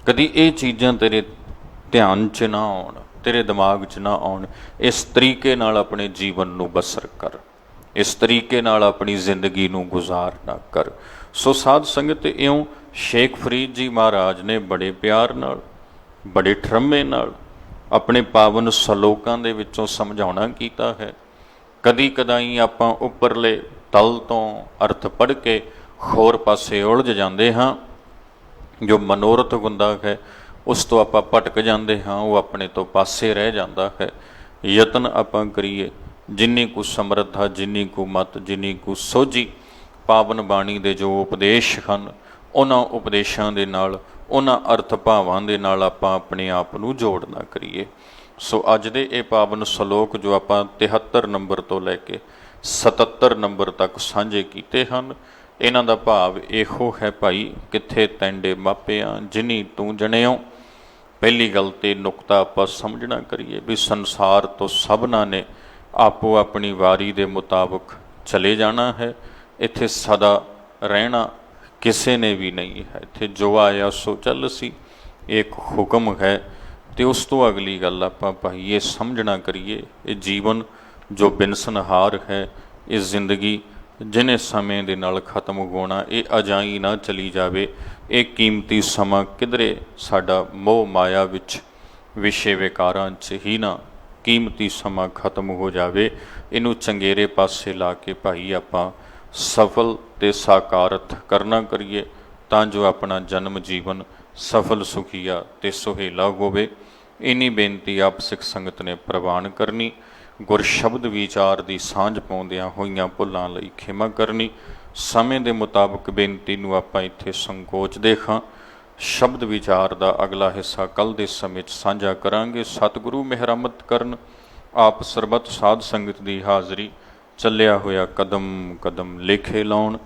ਕਦੀ ਇਹ ਚੀਜ਼ਾਂ ਤੇਰੇ ਧਿਆਨ 'ਚ ਨਾ ਆਉਣ, ਤੇਰੇ ਦਿਮਾਗ 'ਚ ਨਾ ਆਉਣ। ਇਸ ਤਰੀਕੇ ਨਾਲ ਆਪਣੇ ਜੀਵਨ ਨੂੰ ਬਸਰ ਕਰ, ਇਸ ਤਰੀਕੇ ਨਾਲ ਆਪਣੀ ਜ਼ਿੰਦਗੀ ਨੂੰ ਗੁਜ਼ਾਰ ਨਾ ਕਰ। ਸੋ ਸਾਧ ਸੰਗਤ, ਇਉਂ ਸ਼ੇਖ ਫਰੀਦ ਜੀ ਮਹਾਰਾਜ ਨੇ ਬੜੇ ਪਿਆਰ ਨਾਲ, ਬੜੇ ਠਰਮੇ ਨਾਲ ਆਪਣੇ ਪਾਵਨ ਸਲੋਕਾਂ ਦੇ ਵਿੱਚੋਂ ਸਮਝਾਉਣਾ ਕੀਤਾ ਹੈ। ਕਦੀ ਕਦਾਈ ਆਪਾਂ ਉੱਪਰਲੇ ਤਲ ਤੋਂ ਅਰਥ ਪੜ੍ਹ ਕੇ ਹੋਰ ਪਾਸੇ ਉਲਝ ਜਾਂਦੇ ਹਾਂ। ਜੋ ਮਨੋਰਥ ਹੁੰਦਾ ਹੈ ਉਸ ਤੋਂ ਆਪਾਂ ਭਟਕ ਜਾਂਦੇ ਹਾਂ, ਉਹ ਆਪਣੇ ਤੋਂ ਪਾਸੇ ਰਹਿ ਜਾਂਦਾ ਹੈ। ਯਤਨ ਆਪਾਂ ਕਰੀਏ, ਜਿੰਨੀ ਕੁ ਸਮਰੱਥਾ, ਜਿੰਨੀ ਕੁ ਮਤ, ਜਿੰਨੀ ਕੁ ਸੋਝੀ ਪਾਵਨ ਬਾਣੀ ਦੇ ਜੋ ਉਪਦੇਸ਼ ਹਨ, ਉਹਨਾਂ ਉਪਦੇਸ਼ਾਂ ਦੇ ਨਾਲ, ਉਹਨਾਂ ਅਰਥ ਭਾਵਾਂ ਦੇ ਨਾਲ ਆਪਾਂ ਆਪਣੇ ਆਪ ਨੂੰ ਜੋੜਨਾ ਕਰੀਏ। ਸੋ ਅੱਜ ਦੇ ਇਹ ਪਾਵਨ ਸਲੋਕ ਜੋ ਆਪਾਂ 73 ਨੰਬਰ ਤੋਂ ਲੈ ਕੇ 77 ਨੰਬਰ ਤੱਕ ਸਾਂਝੇ ਕੀਤੇ ਹਨ, ਇਹਨਾਂ ਦਾ ਭਾਵ ਇਹੋ ਹੈ, ਭਾਈ ਕਿੱਥੇ ਤੈਂਡੇ ਮਾਪਿਆਂ ਜਿਨੀ ਤੂੰ ਜਣਿਓ। ਪਹਿਲੀ ਗੱਲ ਤੇ ਨੁਕਤਾ ਆਪਾਂ ਸਮਝਣਾ ਕਰੀਏ ਵੀ ਸੰਸਾਰ ਤੋਂ ਸਭਨਾਂ ਨੇ ਆਪੋ ਆਪਣੀ ਵਾਰੀ ਦੇ ਮੁਤਾਬਕ ਚਲੇ ਜਾਣਾ ਹੈ। ਇੱਥੇ ਸਦਾ ਰਹਿਣਾ ਕਿਸੇ ਨੇ ਵੀ ਨਹੀਂ ਹੈ। ਇੱਥੇ ਜੋ ਆਇਆ ਸੋ ਚੱਲ ਸੀ, ਇਹ ਇੱਕ ਹੁਕਮ ਹੈ। ਤੇ ਉਸ ਤੋਂ ਅਗਲੀ ਗੱਲ ਆਪਾਂ ਭਾਈ ਇਹ ਸਮਝਣਾ ਕਰੀਏ, ਇਹ ਜੀਵਨ ਜੋ ਬਿਨਸਨਹਾਰ ਹੈ, ਇਹ ਜ਼ਿੰਦਗੀ ਜਿਹਨੇ ਸਮੇਂ ਦੇ ਨਾਲ ਖਤਮ ਹੋਣਾ, ਇਹ ਅਜਾਈ ਨਾ ਚਲੀ ਜਾਵੇ। ਇਹ ਕੀਮਤੀ ਸਮਾਂ ਕਿਧਰੇ ਸਾਡਾ ਮੋਹ ਮਾਇਆ ਵਿੱਚ, ਵਿਸ਼ੇ ਵਿਕਾਰਾਂ 'ਚ ਹੀ ਨਾ ਕੀਮਤੀ ਸਮਾਂ ਖਤਮ ਹੋ ਜਾਵੇ। ਇਹਨੂੰ ਚੰਗੇਰੇ ਪਾਸੇ ਲਾ ਕੇ ਭਾਈ ਆਪਾਂ ਸਫਲ ਤੇ ਸਾਕਾਰਤ ਕਰਨਾ ਕਰੀਏ, ਤਾਂ ਜੋ ਆਪਣਾ ਜਨਮ ਜੀਵਨ ਸਫਲ ਸੁਖੀਆ ਤੇ ਸੁਹੇਲਾ ਹੋਵੇ। ਇੰਨੀ ਬੇਨਤੀ ਆਪ ਸਿੱਖ ਸੰਗਤ ਨੇ ਪ੍ਰਵਾਨ ਕਰਨੀ। ਗੁਰ ਸ਼ਬਦ ਵਿਚਾਰ ਦੀ ਸਾਂਝ ਪਾਉਂਦਿਆਂ ਹੋਈਆਂ ਭੁੱਲਾਂ ਲਈ ਖਿਮਾ ਕਰਨੀ। ਸਮੇਂ ਦੇ ਮੁਤਾਬਕ ਬੇਨਤੀ ਨੂੰ ਆਪਾਂ ਇੱਥੇ ਸੰਕੋਚਦੇ ਹਾਂ। ਸ਼ਬਦ ਵਿਚਾਰ ਦਾ ਅਗਲਾ ਹਿੱਸਾ ਕੱਲ੍ਹ ਦੇ ਸਮੇਂ 'ਚ ਸਾਂਝਾ ਕਰਾਂਗੇ। ਸਤਿਗੁਰੂ ਮਿਹਰਮਤ ਕਰਨ, ਆਪ ਸਰਬੱਤ ਸਾਧ ਸੰਗਤ ਦੀ ਹਾਜ਼ਰੀ, ਚੱਲਿਆ ਹੋਇਆ ਕਦਮ ਕਦਮ ਲੇਖੇ ਲਾਉਣ।